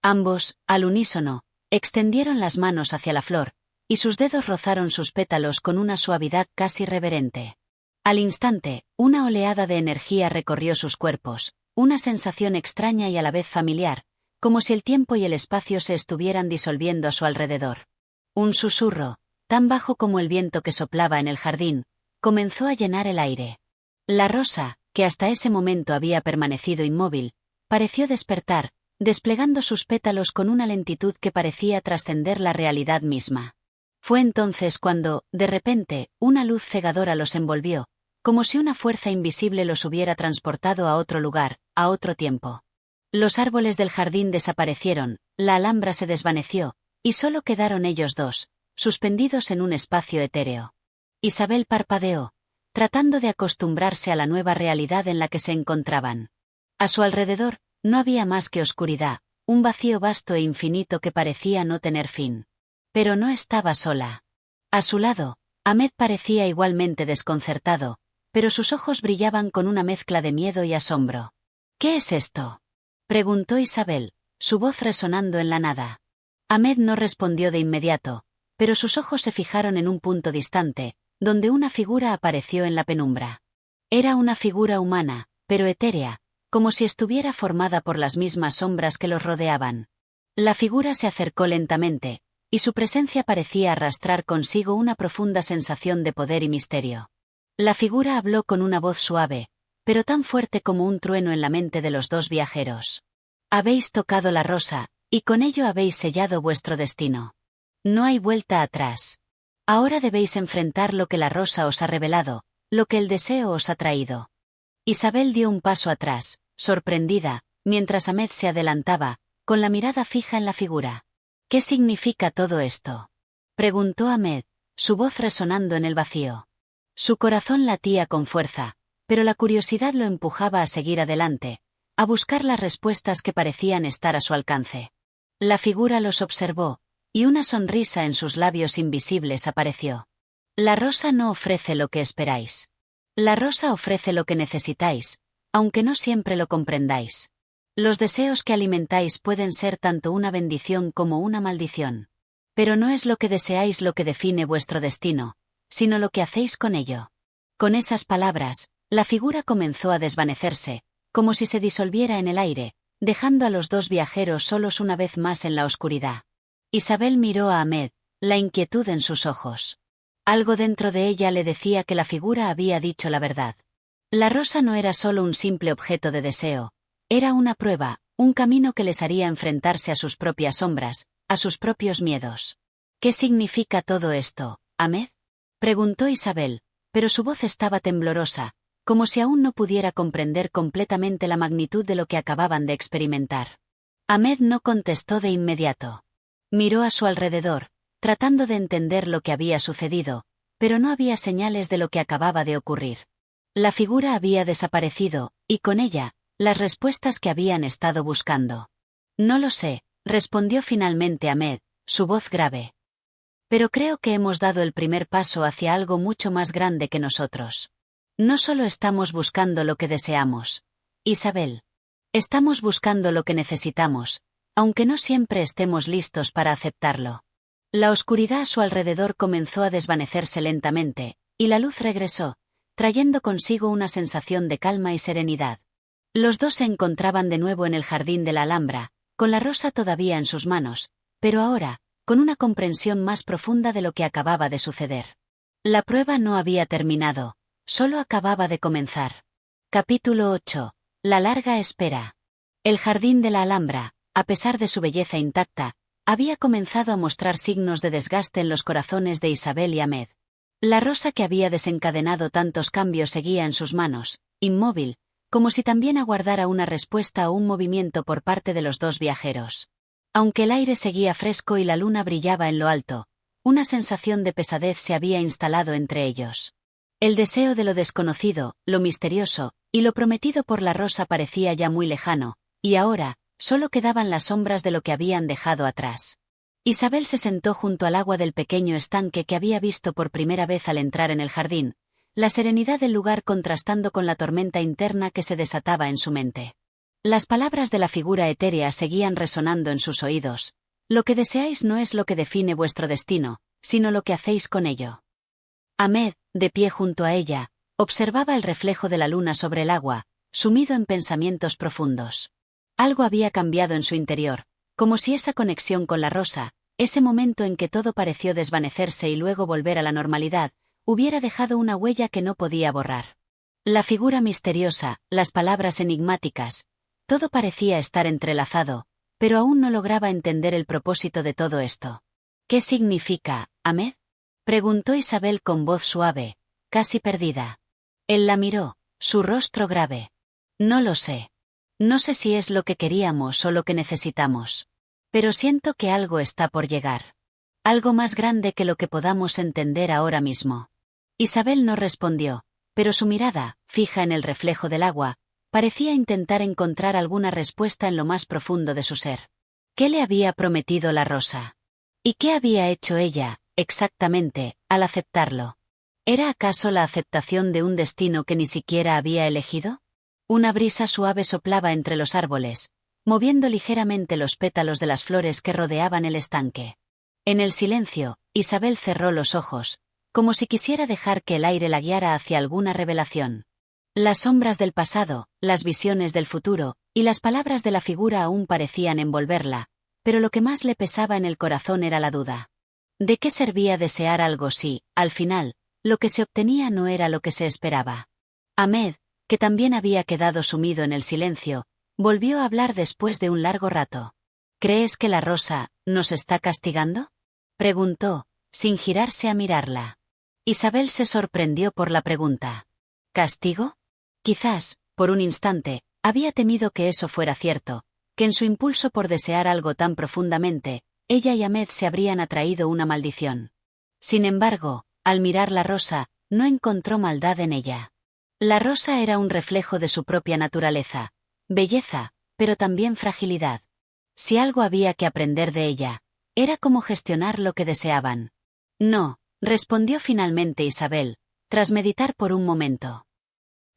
Ambos, al unísono, extendieron las manos hacia la flor, y sus dedos rozaron sus pétalos con una suavidad casi reverente. Al instante, una oleada de energía recorrió sus cuerpos, una sensación extraña y a la vez familiar, como si el tiempo y el espacio se estuvieran disolviendo a su alrededor. Un susurro, tan bajo como el viento que soplaba en el jardín, comenzó a llenar el aire. La rosa, que hasta ese momento había permanecido inmóvil, pareció despertar, desplegando sus pétalos con una lentitud que parecía trascender la realidad misma. Fue entonces cuando, de repente, una luz cegadora los envolvió, como si una fuerza invisible los hubiera transportado a otro lugar, a otro tiempo. Los árboles del jardín desaparecieron, la alhambra se desvaneció, y solo quedaron ellos dos, suspendidos en un espacio etéreo. Isabel parpadeó, tratando de acostumbrarse a la nueva realidad en la que se encontraban. A su alrededor, no había más que oscuridad, un vacío vasto e infinito que parecía no tener fin. Pero no estaba sola. A su lado, Ahmed parecía igualmente desconcertado, pero sus ojos brillaban con una mezcla de miedo y asombro. «¿Qué es esto?», preguntó Isabel, su voz resonando en la nada. Ahmed no respondió de inmediato, pero sus ojos se fijaron en un punto distante, donde una figura apareció en la penumbra. Era una figura humana, pero etérea, como si estuviera formada por las mismas sombras que los rodeaban. La figura se acercó lentamente, y su presencia parecía arrastrar consigo una profunda sensación de poder y misterio. La figura habló con una voz suave, pero tan fuerte como un trueno en la mente de los dos viajeros. Habéis tocado la rosa, y con ello habéis sellado vuestro destino. No hay vuelta atrás. Ahora debéis enfrentar lo que la rosa os ha revelado, lo que el deseo os ha traído. Isabel dio un paso atrás, sorprendida, mientras Ahmed se adelantaba, con la mirada fija en la figura. ¿Qué significa todo esto?, preguntó Ahmed, su voz resonando en el vacío. Su corazón latía con fuerza, pero la curiosidad lo empujaba a seguir adelante, a buscar las respuestas que parecían estar a su alcance. La figura los observó, y una sonrisa en sus labios invisibles apareció. La rosa no ofrece lo que esperáis. La rosa ofrece lo que necesitáis, aunque no siempre lo comprendáis. Los deseos que alimentáis pueden ser tanto una bendición como una maldición. Pero no es lo que deseáis lo que define vuestro destino, sino lo que hacéis con ello. Con esas palabras, la figura comenzó a desvanecerse, como si se disolviera en el aire, dejando a los dos viajeros solos una vez más en la oscuridad. Isabel miró a Ahmed, la inquietud en sus ojos. Algo dentro de ella le decía que la figura había dicho la verdad. La rosa no era solo un simple objeto de deseo, era una prueba, un camino que les haría enfrentarse a sus propias sombras, a sus propios miedos. ¿Qué significa todo esto, Ahmed?, preguntó Isabel, pero su voz estaba temblorosa, como si aún no pudiera comprender completamente la magnitud de lo que acababan de experimentar. Ahmed no contestó de inmediato. Miró a su alrededor, tratando de entender lo que había sucedido, pero no había señales de lo que acababa de ocurrir. La figura había desaparecido, y con ella, las respuestas que habían estado buscando. No lo sé, respondió finalmente Ahmed, su voz grave. Pero creo que hemos dado el primer paso hacia algo mucho más grande que nosotros. No solo estamos buscando lo que deseamos, Isabel. Estamos buscando lo que necesitamos, aunque no siempre estemos listos para aceptarlo. La oscuridad a su alrededor comenzó a desvanecerse lentamente, y la luz regresó, trayendo consigo una sensación de calma y serenidad. Los dos se encontraban de nuevo en el jardín de la Alhambra, con la rosa todavía en sus manos, pero ahora, con una comprensión más profunda de lo que acababa de suceder. La prueba no había terminado, solo acababa de comenzar. Capítulo 8. La larga espera. El jardín de la Alhambra, a pesar de su belleza intacta, había comenzado a mostrar signos de desgaste en los corazones de Isabel y Ahmed. La rosa que había desencadenado tantos cambios seguía en sus manos, inmóvil, como si también aguardara una respuesta o un movimiento por parte de los dos viajeros. Aunque el aire seguía fresco y la luna brillaba en lo alto, una sensación de pesadez se había instalado entre ellos. El deseo de lo desconocido, lo misterioso, y lo prometido por la rosa parecía ya muy lejano, y ahora, solo quedaban las sombras de lo que habían dejado atrás. Isabel se sentó junto al agua del pequeño estanque que había visto por primera vez al entrar en el jardín, la serenidad del lugar contrastando con la tormenta interna que se desataba en su mente. Las palabras de la figura etérea seguían resonando en sus oídos. Lo que deseáis no es lo que define vuestro destino, sino lo que hacéis con ello. Ahmed, de pie junto a ella, observaba el reflejo de la luna sobre el agua, sumido en pensamientos profundos. Algo había cambiado en su interior, como si esa conexión con la rosa, ese momento en que todo pareció desvanecerse y luego volver a la normalidad, hubiera dejado una huella que no podía borrar. La figura misteriosa, las palabras enigmáticas, todo parecía estar entrelazado, pero aún no lograba entender el propósito de todo esto. ¿Qué significa, Ahmed?, preguntó Isabel con voz suave, casi perdida. Él la miró, su rostro grave. No lo sé. No sé si es lo que queríamos o lo que necesitamos. Pero siento que algo está por llegar. Algo más grande que lo que podamos entender ahora mismo. Isabel no respondió, pero su mirada, fija en el reflejo del agua, parecía intentar encontrar alguna respuesta en lo más profundo de su ser. ¿Qué le había prometido la rosa? ¿Y qué había hecho ella, exactamente, al aceptarlo? ¿Era acaso la aceptación de un destino que ni siquiera había elegido? Una brisa suave soplaba entre los árboles, moviendo ligeramente los pétalos de las flores que rodeaban el estanque. En el silencio, Isabel cerró los ojos, como si quisiera dejar que el aire la guiara hacia alguna revelación. Las sombras del pasado, las visiones del futuro, y las palabras de la figura aún parecían envolverla, pero lo que más le pesaba en el corazón era la duda. ¿De qué servía desear algo si, al final, lo que se obtenía no era lo que se esperaba? Ahmed, que también había quedado sumido en el silencio, volvió a hablar después de un largo rato. ¿Crees que la rosa nos está castigando?, preguntó, sin girarse a mirarla. Isabel se sorprendió por la pregunta. ¿Castigo? Quizás, por un instante, había temido que eso fuera cierto, que en su impulso por desear algo tan profundamente, ella y Ahmed se habrían atraído una maldición. Sin embargo, al mirar la rosa, no encontró maldad en ella. La rosa era un reflejo de su propia naturaleza, belleza, pero también fragilidad. Si algo había que aprender de ella, era cómo gestionar lo que deseaban. No, respondió finalmente Isabel, tras meditar por un momento.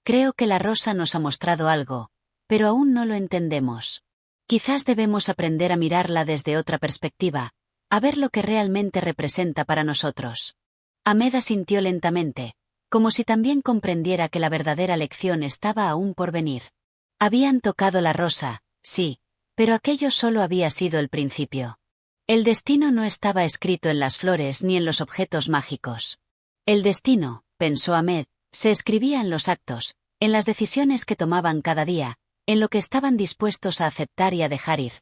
Creo que la rosa nos ha mostrado algo, pero aún no lo entendemos. Quizás debemos aprender a mirarla desde otra perspectiva, a ver lo que realmente representa para nosotros. Ahmed asintió lentamente, como si también comprendiera que la verdadera lección estaba aún por venir. Habían tocado la rosa, sí, pero aquello solo había sido el principio. El destino no estaba escrito en las flores ni en los objetos mágicos. El destino, pensó Ahmed, se escribía en los actos, en las decisiones que tomaban cada día, en lo que estaban dispuestos a aceptar y a dejar ir.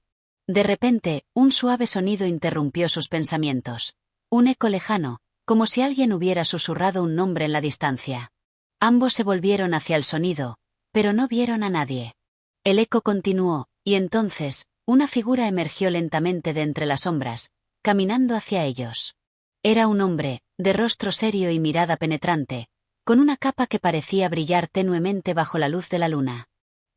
De repente, un suave sonido interrumpió sus pensamientos. Un eco lejano, como si alguien hubiera susurrado un nombre en la distancia. Ambos se volvieron hacia el sonido, pero no vieron a nadie. El eco continuó, y entonces, una figura emergió lentamente de entre las sombras, caminando hacia ellos. Era un hombre, de rostro serio y mirada penetrante, con una capa que parecía brillar tenuemente bajo la luz de la luna.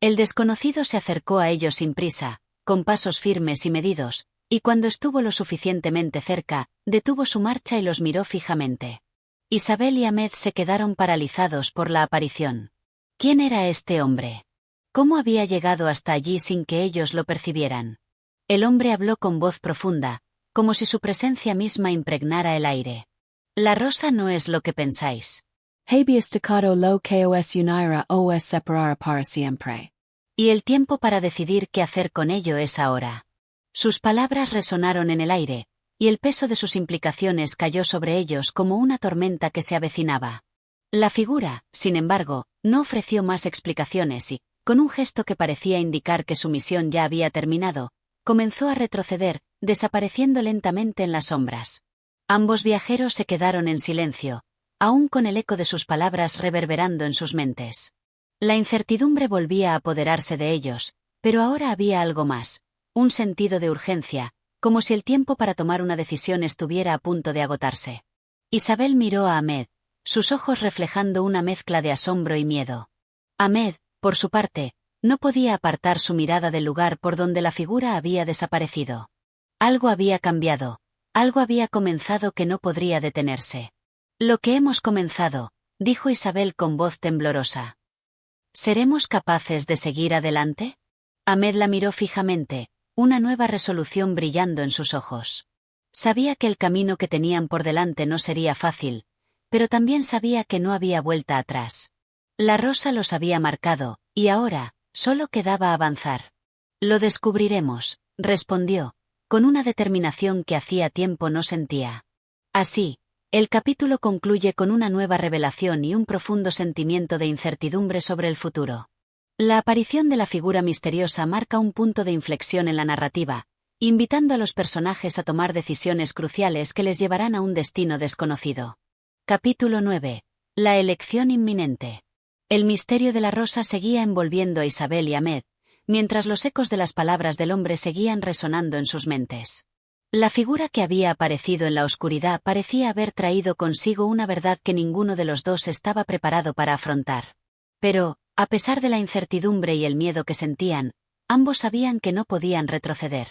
El desconocido se acercó a ellos sin prisa, con pasos firmes y medidos, y cuando estuvo lo suficientemente cerca, detuvo su marcha y los miró fijamente. Isabel y Ahmed se quedaron paralizados por la aparición. ¿Quién era este hombre? ¿Cómo había llegado hasta allí sin que ellos lo percibieran? El hombre habló con voz profunda, como si su presencia misma impregnara el aire. La rosa no es lo que pensáis. Habeas staccato lo kos unira os separara para siempre. Y el tiempo para decidir qué hacer con ello es ahora. Sus palabras resonaron en el aire, y el peso de sus implicaciones cayó sobre ellos como una tormenta que se avecinaba. La figura, sin embargo, no ofreció más explicaciones y, con un gesto que parecía indicar que su misión ya había terminado, comenzó a retroceder, desapareciendo lentamente en las sombras. Ambos viajeros se quedaron en silencio, aún con el eco de sus palabras reverberando en sus mentes. La incertidumbre volvía a apoderarse de ellos, pero ahora había algo más, un sentido de urgencia, como si el tiempo para tomar una decisión estuviera a punto de agotarse. Isabel miró a Ahmed, sus ojos reflejando una mezcla de asombro y miedo. Ahmed, por su parte, no podía apartar su mirada del lugar por donde la figura había desaparecido. Algo había cambiado, algo había comenzado que no podría detenerse. Lo que hemos comenzado, dijo Isabel con voz temblorosa. ¿Seremos capaces de seguir adelante? Ahmed la miró fijamente, una nueva resolución brillando en sus ojos. Sabía que el camino que tenían por delante no sería fácil, pero también sabía que no había vuelta atrás. La rosa los había marcado, y ahora, solo quedaba avanzar. Lo descubriremos, respondió, con una determinación que hacía tiempo no sentía. Así, el capítulo concluye con una nueva revelación y un profundo sentimiento de incertidumbre sobre el futuro. La aparición de la figura misteriosa marca un punto de inflexión en la narrativa, invitando a los personajes a tomar decisiones cruciales que les llevarán a un destino desconocido. Capítulo 9. La elección inminente. El misterio de la rosa seguía envolviendo a Isabel y Ahmed, mientras los ecos de las palabras del hombre seguían resonando en sus mentes. La figura que había aparecido en la oscuridad parecía haber traído consigo una verdad que ninguno de los dos estaba preparado para afrontar. Pero, a pesar de la incertidumbre y el miedo que sentían, ambos sabían que no podían retroceder.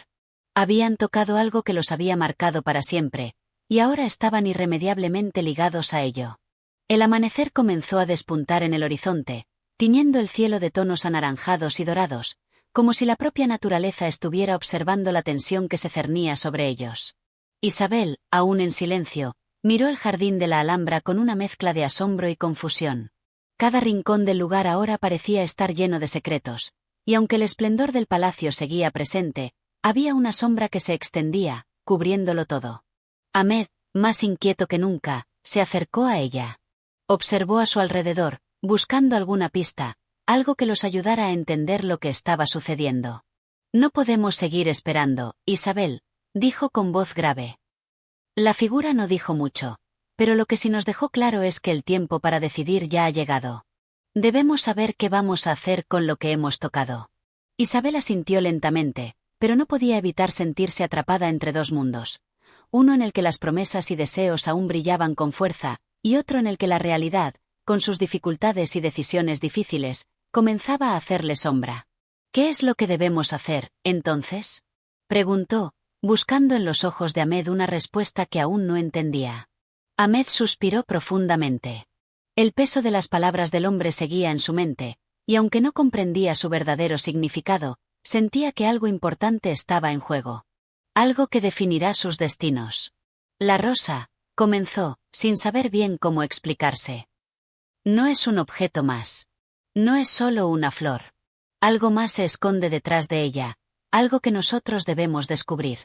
Habían tocado algo que los había marcado para siempre, y ahora estaban irremediablemente ligados a ello. El amanecer comenzó a despuntar en el horizonte, tiñendo el cielo de tonos anaranjados y dorados, como si la propia naturaleza estuviera observando la tensión que se cernía sobre ellos. Isabel, aún en silencio, miró el jardín de la Alhambra con una mezcla de asombro y confusión. Cada rincón del lugar ahora parecía estar lleno de secretos, y aunque el esplendor del palacio seguía presente, había una sombra que se extendía, cubriéndolo todo. Ahmed, más inquieto que nunca, se acercó a ella. Observó a su alrededor, buscando alguna pista, algo que los ayudara a entender lo que estaba sucediendo. No podemos seguir esperando, Isabel, dijo con voz grave. La figura no dijo mucho, pero lo que sí nos dejó claro es que el tiempo para decidir ya ha llegado. Debemos saber qué vamos a hacer con lo que hemos tocado. Isabel asintió lentamente, pero no podía evitar sentirse atrapada entre dos mundos. Uno en el que las promesas y deseos aún brillaban con fuerza, y otro en el que la realidad, con sus dificultades y decisiones difíciles, comenzaba a hacerle sombra. ¿Qué es lo que debemos hacer, entonces?, preguntó, buscando en los ojos de Ahmed una respuesta que aún no entendía. Ahmed suspiró profundamente. El peso de las palabras del hombre seguía en su mente, y aunque no comprendía su verdadero significado, sentía que algo importante estaba en juego. Algo que definirá sus destinos. La rosa, comenzó, sin saber bien cómo explicarse. No es un objeto más. No es solo una flor. Algo más se esconde detrás de ella, algo que nosotros debemos descubrir.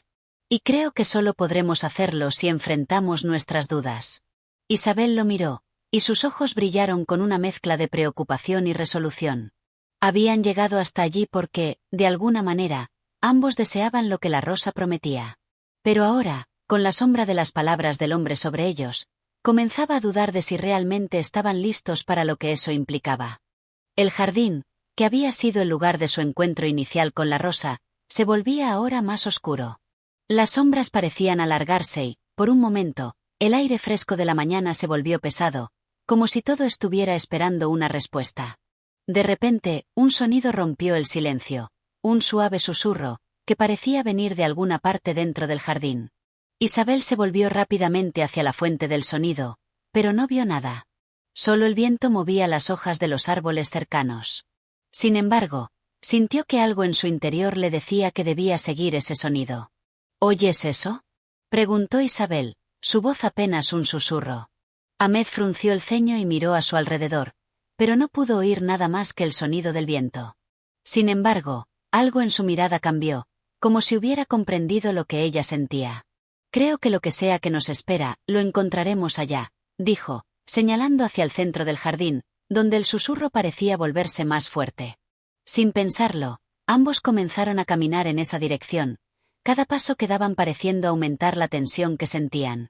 Y creo que solo podremos hacerlo si enfrentamos nuestras dudas. Isabel lo miró, y sus ojos brillaron con una mezcla de preocupación y resolución. Habían llegado hasta allí porque, de alguna manera, ambos deseaban lo que la rosa prometía. Pero ahora, con la sombra de las palabras del hombre sobre ellos, comenzaba a dudar de si realmente estaban listos para lo que eso implicaba. El jardín, que había sido el lugar de su encuentro inicial con la rosa, se volvía ahora más oscuro. Las sombras parecían alargarse y, por un momento, el aire fresco de la mañana se volvió pesado, como si todo estuviera esperando una respuesta. De repente, un sonido rompió el silencio, un suave susurro, que parecía venir de alguna parte dentro del jardín. Isabel se volvió rápidamente hacia la fuente del sonido, pero no vio nada. Solo el viento movía las hojas de los árboles cercanos. Sin embargo, sintió que algo en su interior le decía que debía seguir ese sonido. ¿Oyes eso?, preguntó Isabel, su voz apenas un susurro. Ahmed frunció el ceño y miró a su alrededor, pero no pudo oír nada más que el sonido del viento. Sin embargo, algo en su mirada cambió, como si hubiera comprendido lo que ella sentía. Creo que lo que sea que nos espera, lo encontraremos allá, dijo, señalando hacia el centro del jardín, donde el susurro parecía volverse más fuerte. Sin pensarlo, ambos comenzaron a caminar en esa dirección. Cada paso que daban pareciendo aumentar la tensión que sentían.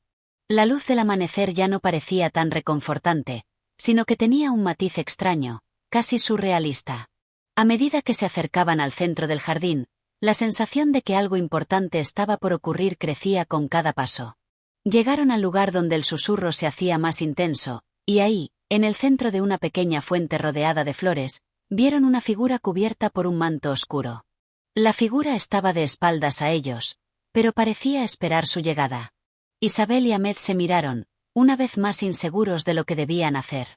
La luz del amanecer ya no parecía tan reconfortante, sino que tenía un matiz extraño, casi surrealista. A medida que se acercaban al centro del jardín, la sensación de que algo importante estaba por ocurrir crecía con cada paso. Llegaron al lugar donde el susurro se hacía más intenso, y ahí, en el centro de una pequeña fuente rodeada de flores, vieron una figura cubierta por un manto oscuro. La figura estaba de espaldas a ellos, pero parecía esperar su llegada. Isabel y Ahmed se miraron, una vez más inseguros de lo que debían hacer.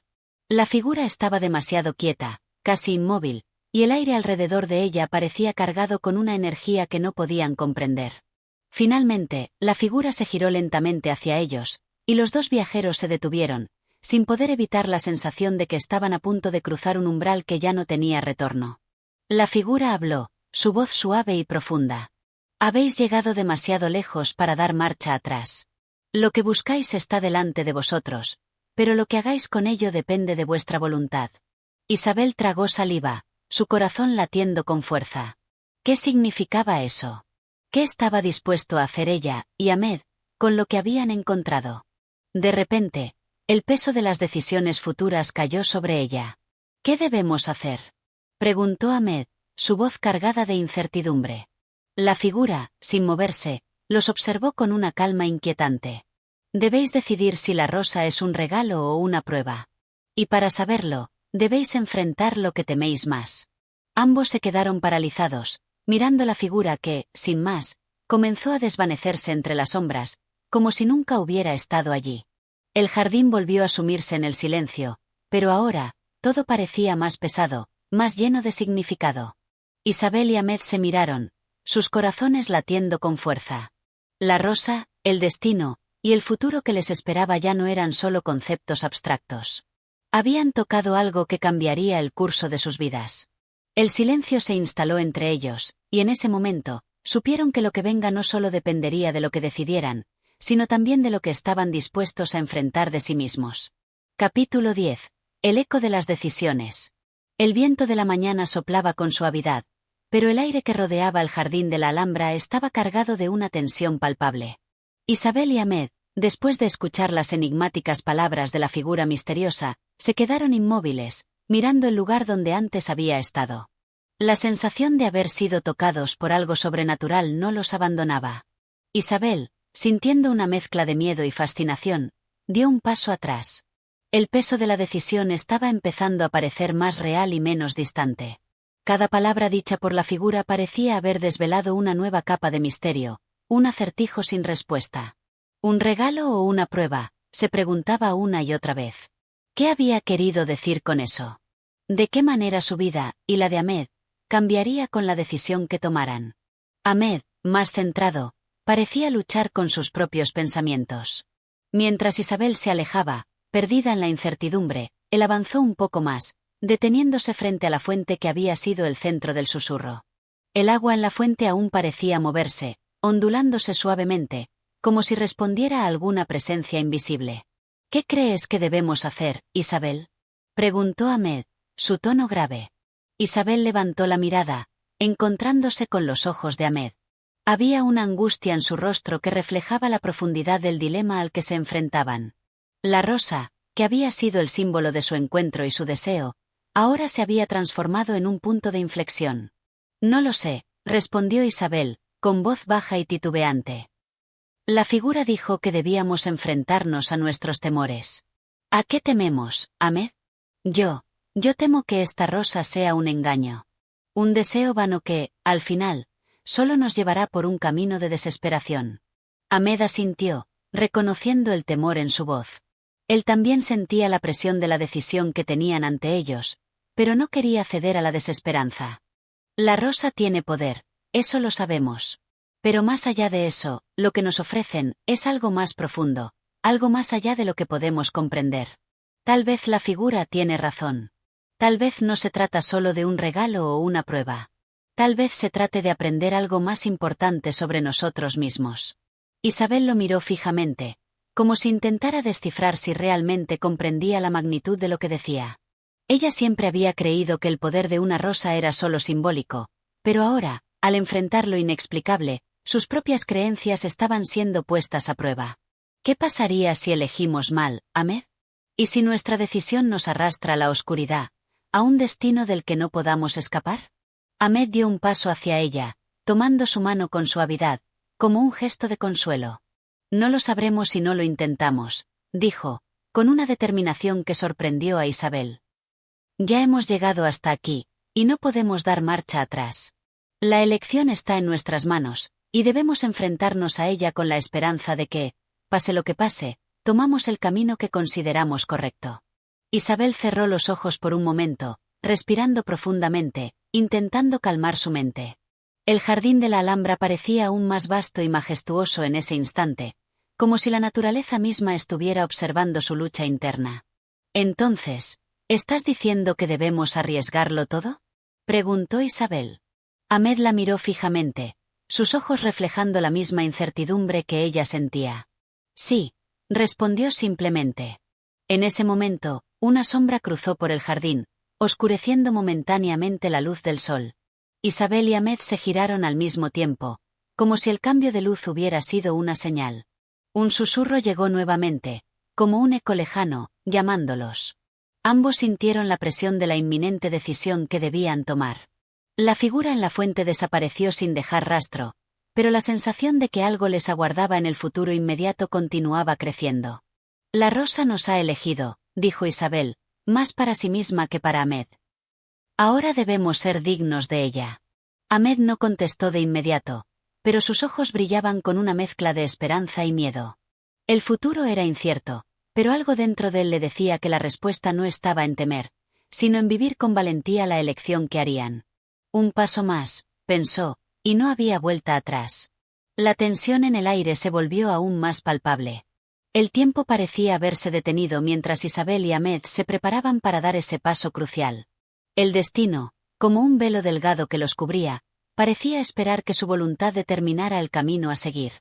La figura estaba demasiado quieta, casi inmóvil, y el aire alrededor de ella parecía cargado con una energía que no podían comprender. Finalmente, la figura se giró lentamente hacia ellos, y los dos viajeros se detuvieron, sin poder evitar la sensación de que estaban a punto de cruzar un umbral que ya no tenía retorno. La figura habló, su voz suave y profunda. Habéis llegado demasiado lejos para dar marcha atrás. Lo que buscáis está delante de vosotros, pero lo que hagáis con ello depende de vuestra voluntad. Isabel tragó saliva, su corazón latiendo con fuerza. ¿Qué significaba eso? ¿Qué estaba dispuesto a hacer ella, y Ahmed, con lo que habían encontrado? De repente, el peso de las decisiones futuras cayó sobre ella. ¿Qué debemos hacer?, preguntó Ahmed, su voz cargada de incertidumbre. La figura, sin moverse, los observó con una calma inquietante. Debéis decidir si la rosa es un regalo o una prueba. Y para saberlo, debéis enfrentar lo que teméis más. Ambos se quedaron paralizados, mirando la figura que, sin más, comenzó a desvanecerse entre las sombras, como si nunca hubiera estado allí. El jardín volvió a sumirse en el silencio, pero ahora, todo parecía más pesado, más lleno de significado. Isabel y Ahmed se miraron, sus corazones latiendo con fuerza. La rosa, el destino, y el futuro que les esperaba ya no eran solo conceptos abstractos. Habían tocado algo que cambiaría el curso de sus vidas. El silencio se instaló entre ellos, y en ese momento, supieron que lo que venga no solo dependería de lo que decidieran, sino también de lo que estaban dispuestos a enfrentar de sí mismos. Capítulo 10. El eco de las decisiones. El viento de la mañana soplaba con suavidad, pero el aire que rodeaba el jardín de la Alhambra estaba cargado de una tensión palpable. Isabel y Ahmed, después de escuchar las enigmáticas palabras de la figura misteriosa, se quedaron inmóviles, mirando el lugar donde antes había estado. La sensación de haber sido tocados por algo sobrenatural no los abandonaba. Isabel, sintiendo una mezcla de miedo y fascinación, dio un paso atrás. El peso de la decisión estaba empezando a parecer más real y menos distante. Cada palabra dicha por la figura parecía haber desvelado una nueva capa de misterio, un acertijo sin respuesta. ¿Un regalo o una prueba?, se preguntaba una y otra vez. ¿Qué había querido decir con eso? ¿De qué manera su vida, y la de Ahmed, cambiaría con la decisión que tomaran? Ahmed, más centrado, parecía luchar con sus propios pensamientos. Mientras Isabel se alejaba, perdida en la incertidumbre, él avanzó un poco más, deteniéndose frente a la fuente que había sido el centro del susurro. El agua en la fuente aún parecía moverse, ondulándose suavemente, como si respondiera a alguna presencia invisible. ¿Qué crees que debemos hacer, Isabel?, preguntó Ahmed, su tono grave. Isabel levantó la mirada, encontrándose con los ojos de Ahmed. Había una angustia en su rostro que reflejaba la profundidad del dilema al que se enfrentaban. La rosa, que había sido el símbolo de su encuentro y su deseo, ahora se había transformado en un punto de inflexión. No lo sé, respondió Isabel, con voz baja y titubeante. La figura dijo que debíamos enfrentarnos a nuestros temores. ¿A qué tememos, Ahmed? Yo temo que esta rosa sea un engaño. Un deseo vano que, al final, solo nos llevará por un camino de desesperación. Ahmed asintió, reconociendo el temor en su voz. Él también sentía la presión de la decisión que tenían ante ellos, pero no quería ceder a la desesperanza. La rosa tiene poder, eso lo sabemos. Pero más allá de eso, lo que nos ofrecen es algo más profundo, algo más allá de lo que podemos comprender. Tal vez la figura tiene razón. Tal vez no se trata solo de un regalo o una prueba. Tal vez se trate de aprender algo más importante sobre nosotros mismos. Isabel lo miró fijamente, como si intentara descifrar si realmente comprendía la magnitud de lo que decía. Ella siempre había creído que el poder de una rosa era solo simbólico, pero ahora, al enfrentar lo inexplicable, sus propias creencias estaban siendo puestas a prueba. ¿Qué pasaría si elegimos mal, Ahmed? ¿Y si nuestra decisión nos arrastra a la oscuridad, a un destino del que no podamos escapar? Ahmed dio un paso hacia ella, tomando su mano con suavidad, como un gesto de consuelo. No lo sabremos si no lo intentamos, dijo, con una determinación que sorprendió a Isabel. Ya hemos llegado hasta aquí, y no podemos dar marcha atrás. La elección está en nuestras manos, y debemos enfrentarnos a ella con la esperanza de que, pase lo que pase, tomamos el camino que consideramos correcto. Isabel cerró los ojos por un momento, respirando profundamente, intentando calmar su mente. El jardín de la Alhambra parecía aún más vasto y majestuoso en ese instante, como si la naturaleza misma estuviera observando su lucha interna. Entonces, ¿estás diciendo que debemos arriesgarlo todo?, preguntó Isabel. Ahmed la miró fijamente, sus ojos reflejando la misma incertidumbre que ella sentía. Sí, respondió simplemente. En ese momento, una sombra cruzó por el jardín, oscureciendo momentáneamente la luz del sol. Isabel y Ahmed se giraron al mismo tiempo, como si el cambio de luz hubiera sido una señal. Un susurro llegó nuevamente, como un eco lejano, llamándolos. Ambos sintieron la presión de la inminente decisión que debían tomar. La figura en la fuente desapareció sin dejar rastro, pero la sensación de que algo les aguardaba en el futuro inmediato continuaba creciendo. La rosa nos ha elegido, dijo Isabel, más para sí misma que para Ahmed. Ahora debemos ser dignos de ella. Ahmed no contestó de inmediato, pero sus ojos brillaban con una mezcla de esperanza y miedo. El futuro era incierto, pero algo dentro de él le decía que la respuesta no estaba en temer, sino en vivir con valentía la elección que harían. Un paso más, pensó, y no había vuelta atrás. La tensión en el aire se volvió aún más palpable. El tiempo parecía haberse detenido mientras Isabel y Ahmed se preparaban para dar ese paso crucial. El destino, como un velo delgado que los cubría, parecía esperar que su voluntad determinara el camino a seguir.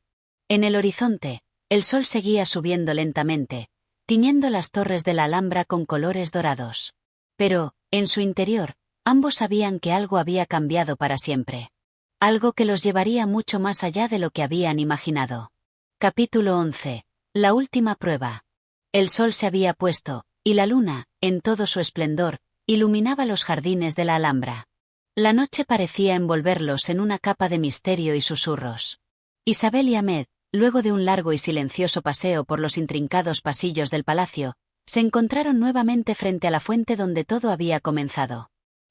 En el horizonte, el sol seguía subiendo lentamente, tiñendo las torres de la Alhambra con colores dorados. Pero, en su interior, ambos sabían que algo había cambiado para siempre. Algo que los llevaría mucho más allá de lo que habían imaginado. Capítulo 11. La última prueba. El sol se había puesto, y la luna, en todo su esplendor, iluminaba los jardines de la Alhambra. La noche parecía envolverlos en una capa de misterio y susurros. Isabel y Ahmed, luego de un largo y silencioso paseo por los intrincados pasillos del palacio, se encontraron nuevamente frente a la fuente donde todo había comenzado.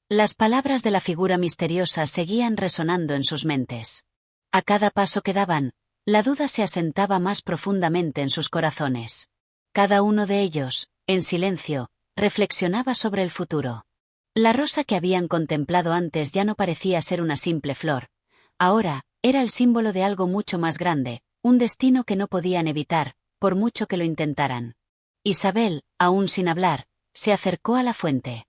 Las palabras de la figura misteriosa seguían resonando en sus mentes. A cada paso que daban, la duda se asentaba más profundamente en sus corazones. Cada uno de ellos, en silencio, reflexionaba sobre el futuro. La rosa que habían contemplado antes ya no parecía ser una simple flor. Ahora, era el símbolo de algo mucho más grande, un destino que no podían evitar, por mucho que lo intentaran. Isabel, aún sin hablar, se acercó a la fuente.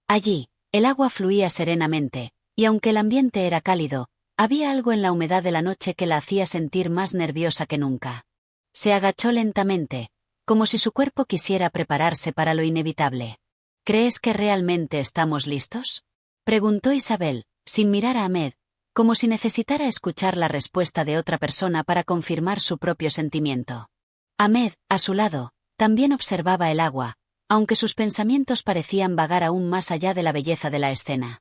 Allí, el agua fluía serenamente, y aunque el ambiente era cálido, había algo en la humedad de la noche que la hacía sentir más nerviosa que nunca. Se agachó lentamente, como si su cuerpo quisiera prepararse para lo inevitable. ¿Crees que realmente estamos listos?, preguntó Isabel, sin mirar a Ahmed, como si necesitara escuchar la respuesta de otra persona para confirmar su propio sentimiento. Ahmed, a su lado, también observaba el agua, aunque sus pensamientos parecían vagar aún más allá de la belleza de la escena.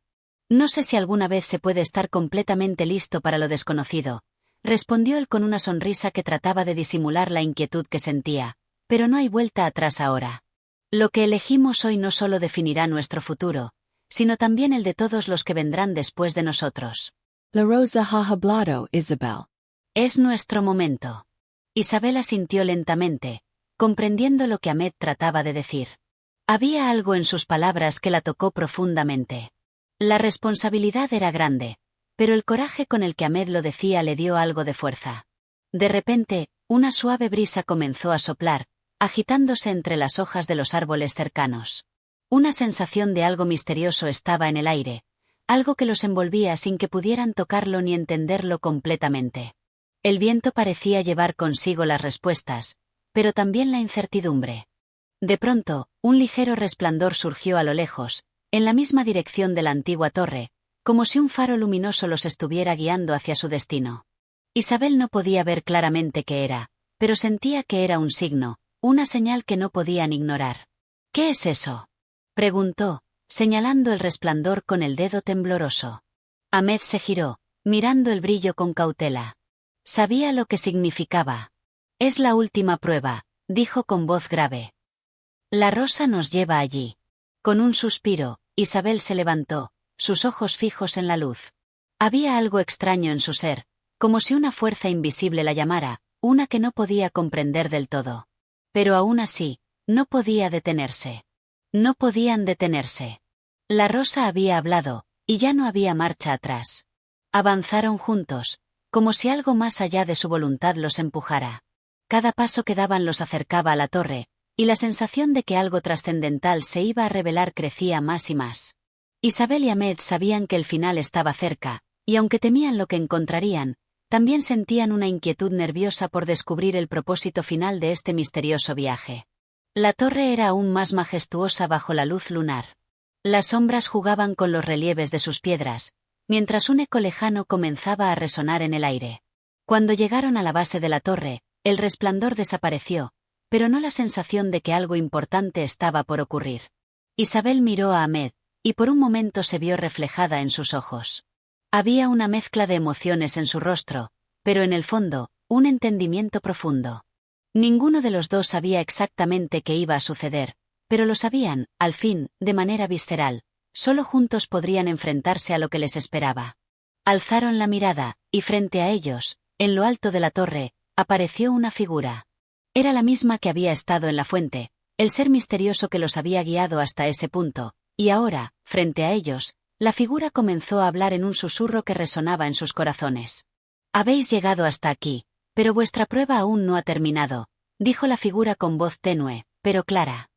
No sé si alguna vez se puede estar completamente listo para lo desconocido, respondió él con una sonrisa que trataba de disimular la inquietud que sentía, pero no hay vuelta atrás ahora. Lo que elegimos hoy no solo definirá nuestro futuro, sino también el de todos los que vendrán después de nosotros. La rosa ha hablado, Isabel. Es nuestro momento. Isabel asintió lentamente, comprendiendo lo que Ahmed trataba de decir. Había algo en sus palabras que la tocó profundamente. La responsabilidad era grande, pero el coraje con el que Ahmed lo decía le dio algo de fuerza. De repente, una suave brisa comenzó a soplar, agitándose entre las hojas de los árboles cercanos. Una sensación de algo misterioso estaba en el aire, algo que los envolvía sin que pudieran tocarlo ni entenderlo completamente. El viento parecía llevar consigo las respuestas, pero también la incertidumbre. De pronto, un ligero resplandor surgió a lo lejos, en la misma dirección de la antigua torre, como si un faro luminoso los estuviera guiando hacia su destino. Isabel no podía ver claramente qué era, pero sentía que era un signo, una señal que no podían ignorar. ¿Qué es eso?, preguntó, señalando el resplandor con el dedo tembloroso. Ahmed se giró, mirando el brillo con cautela. Sabía lo que significaba. Es la última prueba, dijo con voz grave. La rosa nos lleva allí. Con un suspiro, Isabel se levantó, sus ojos fijos en la luz. Había algo extraño en su ser, como si una fuerza invisible la llamara, una que no podía comprender del todo. Pero aún así, no podía detenerse. No podían detenerse. La rosa había hablado, y ya no había marcha atrás. Avanzaron juntos, como si algo más allá de su voluntad los empujara. Cada paso que daban los acercaba a la torre, y la sensación de que algo trascendental se iba a revelar crecía más y más. Isabel y Ahmed sabían que el final estaba cerca, y aunque temían lo que encontrarían, también sentían una inquietud nerviosa por descubrir el propósito final de este misterioso viaje. La torre era aún más majestuosa bajo la luz lunar. Las sombras jugaban con los relieves de sus piedras, mientras un eco lejano comenzaba a resonar en el aire. Cuando llegaron a la base de la torre, el resplandor desapareció, pero no la sensación de que algo importante estaba por ocurrir. Isabel miró a Ahmed, y por un momento se vio reflejada en sus ojos. Había una mezcla de emociones en su rostro, pero en el fondo, un entendimiento profundo. Ninguno de los dos sabía exactamente qué iba a suceder, pero lo sabían, al fin, de manera visceral. Solo juntos podrían enfrentarse a lo que les esperaba. Alzaron la mirada, y frente a ellos, en lo alto de la torre, apareció una figura. Era la misma que había estado en la fuente, el ser misterioso que los había guiado hasta ese punto, y ahora, frente a ellos, la figura comenzó a hablar en un susurro que resonaba en sus corazones. Habéis llegado hasta aquí, pero vuestra prueba aún no ha terminado, dijo la figura con voz tenue, pero clara.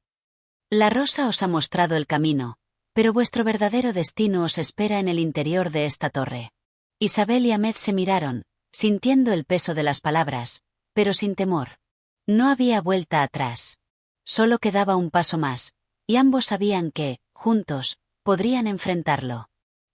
La rosa os ha mostrado el camino, pero vuestro verdadero destino os espera en el interior de esta torre. Isabel y Ahmed se miraron, sintiendo el peso de las palabras, pero sin temor. No había vuelta atrás. Solo quedaba un paso más, y ambos sabían que, juntos, podrían enfrentarlo.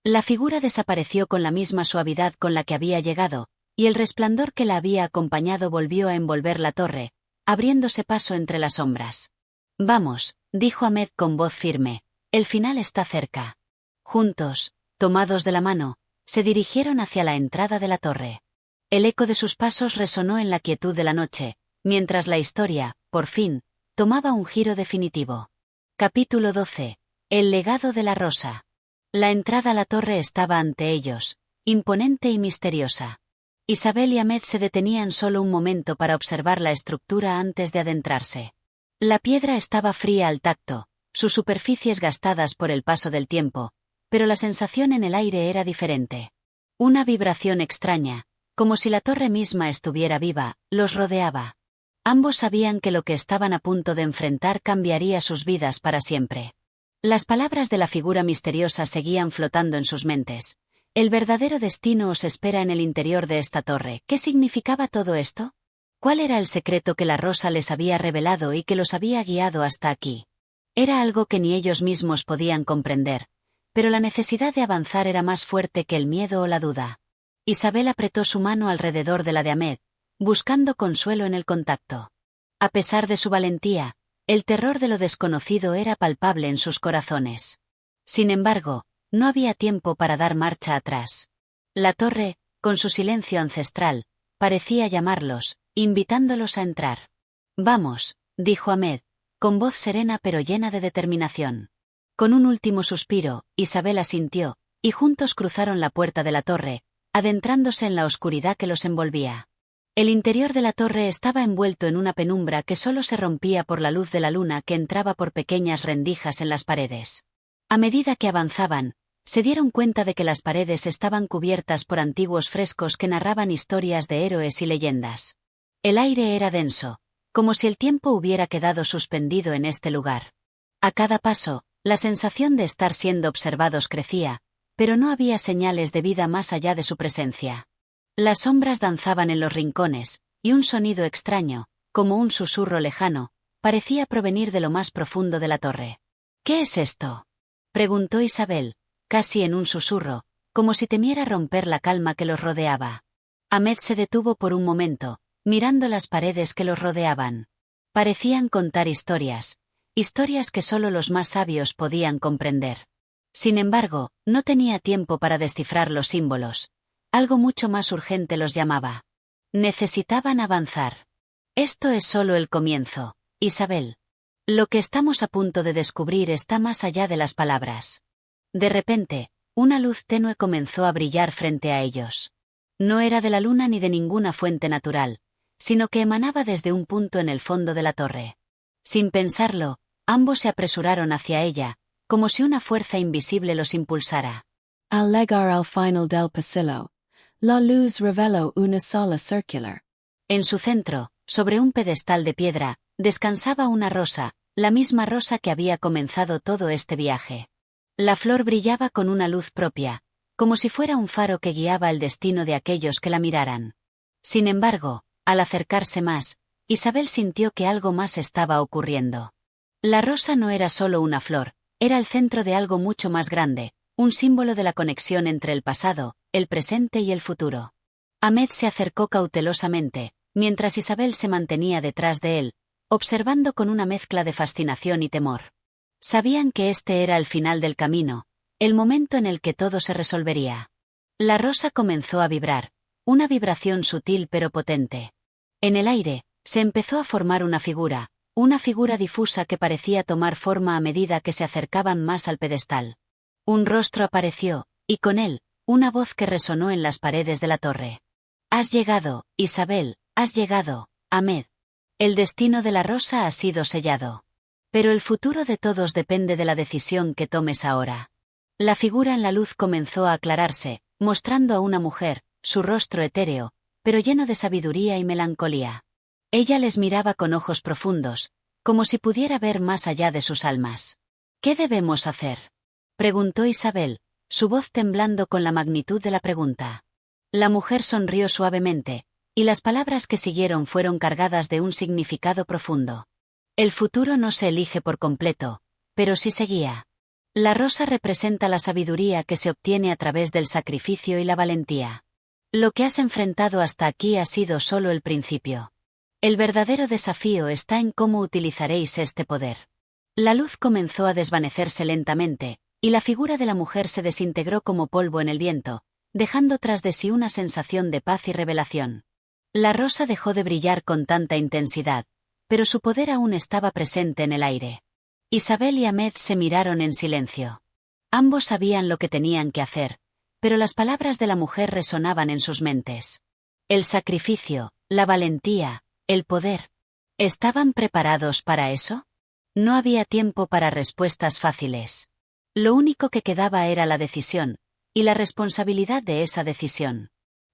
La figura desapareció con la misma suavidad con la que había llegado, y el resplandor que la había acompañado volvió a envolver la torre, abriéndose paso entre las sombras. Vamos, dijo Ahmed con voz firme, el final está cerca. Juntos, tomados de la mano, se dirigieron hacia la entrada de la torre. El eco de sus pasos resonó en la quietud de la noche, mientras la historia, por fin, tomaba un giro definitivo. Capítulo 12. El legado de la rosa. La entrada a la torre estaba ante ellos, imponente y misteriosa. Isabel y Ahmed se detenían solo un momento para observar la estructura antes de adentrarse. La piedra estaba fría al tacto, sus superficies gastadas por el paso del tiempo, pero la sensación en el aire era diferente. Una vibración extraña, como si la torre misma estuviera viva, los rodeaba. Ambos sabían que lo que estaban a punto de enfrentar cambiaría sus vidas para siempre. Las palabras de la figura misteriosa seguían flotando en sus mentes. El verdadero destino os espera en el interior de esta torre. ¿Qué significaba todo esto? ¿Cuál era el secreto que la rosa les había revelado y que los había guiado hasta aquí? Era algo que ni ellos mismos podían comprender, pero la necesidad de avanzar era más fuerte que el miedo o la duda. Isabel apretó su mano alrededor de la de Ahmed, buscando consuelo en el contacto. A pesar de su valentía, el terror de lo desconocido era palpable en sus corazones. Sin embargo, no había tiempo para dar marcha atrás. La torre, con su silencio ancestral, parecía llamarlos, invitándolos a entrar. Vamos, dijo Ahmed, con voz serena pero llena de determinación. Con un último suspiro, Isabel asintió, y juntos cruzaron la puerta de la torre, adentrándose en la oscuridad que los envolvía. El interior de la torre estaba envuelto en una penumbra que solo se rompía por la luz de la luna que entraba por pequeñas rendijas en las paredes. A medida que avanzaban, se dieron cuenta de que las paredes estaban cubiertas por antiguos frescos que narraban historias de héroes y leyendas. El aire era denso, como si el tiempo hubiera quedado suspendido en este lugar. A cada paso, la sensación de estar siendo observados crecía, pero no había señales de vida más allá de su presencia. Las sombras danzaban en los rincones, y un sonido extraño, como un susurro lejano, parecía provenir de lo más profundo de la torre. ¿Qué es esto?, preguntó Isabel, casi en un susurro, como si temiera romper la calma que los rodeaba. Ahmed se detuvo por un momento, mirando las paredes que los rodeaban. Parecían contar historias que solo los más sabios podían comprender. Sin embargo, no tenía tiempo para descifrar los símbolos. Algo mucho más urgente los llamaba. Necesitaban avanzar. Esto es solo el comienzo, Isabel. Lo que estamos a punto de descubrir está más allá de las palabras. De repente, una luz tenue comenzó a brillar frente a ellos. No era de la luna ni de ninguna fuente natural, sino que emanaba desde un punto en el fondo de la torre. Sin pensarlo, ambos se apresuraron hacia ella, como si una fuerza invisible los impulsara. Al llegar al final del pasillo, la luz reveló una sala circular. En su centro, sobre un pedestal de piedra, descansaba una rosa, la misma rosa que había comenzado todo este viaje. La flor brillaba con una luz propia, como si fuera un faro que guiaba el destino de aquellos que la miraran. Sin embargo, al acercarse más, Isabel sintió que algo más estaba ocurriendo. La rosa no era solo una flor, era el centro de algo mucho más grande, un símbolo de la conexión entre el pasado, el presente y el futuro. Ahmed se acercó cautelosamente, mientras Isabel se mantenía detrás de él, observando con una mezcla de fascinación y temor. Sabían que este era el final del camino, el momento en el que todo se resolvería. La rosa comenzó a vibrar, una vibración sutil pero potente. En el aire, se empezó a formar una figura difusa que parecía tomar forma a medida que se acercaban más al pedestal. Un rostro apareció, y con él, una voz que resonó en las paredes de la torre. Has llegado, Isabel, has llegado, Ahmed. El destino de la rosa ha sido sellado. Pero el futuro de todos depende de la decisión que tomes ahora. La figura en la luz comenzó a aclararse, mostrando a una mujer, su rostro etéreo, pero lleno de sabiduría y melancolía. Ella les miraba con ojos profundos, como si pudiera ver más allá de sus almas. ¿Qué debemos hacer?, preguntó Isabel, su voz temblando con la magnitud de la pregunta. La mujer sonrió suavemente, y las palabras que siguieron fueron cargadas de un significado profundo. El futuro no se elige por completo, pero sí se guía. La rosa representa la sabiduría que se obtiene a través del sacrificio y la valentía. Lo que has enfrentado hasta aquí ha sido solo el principio. El verdadero desafío está en cómo utilizaréis este poder. La luz comenzó a desvanecerse lentamente, y la figura de la mujer se desintegró como polvo en el viento, dejando tras de sí una sensación de paz y revelación. La rosa dejó de brillar con tanta intensidad, pero su poder aún estaba presente en el aire. Isabel y Ahmed se miraron en silencio. Ambos sabían lo que tenían que hacer, pero las palabras de la mujer resonaban en sus mentes. El sacrificio, la valentía, el poder. ¿Estaban preparados para eso? No había tiempo para respuestas fáciles. Lo único que quedaba era la decisión, y la responsabilidad de esa decisión.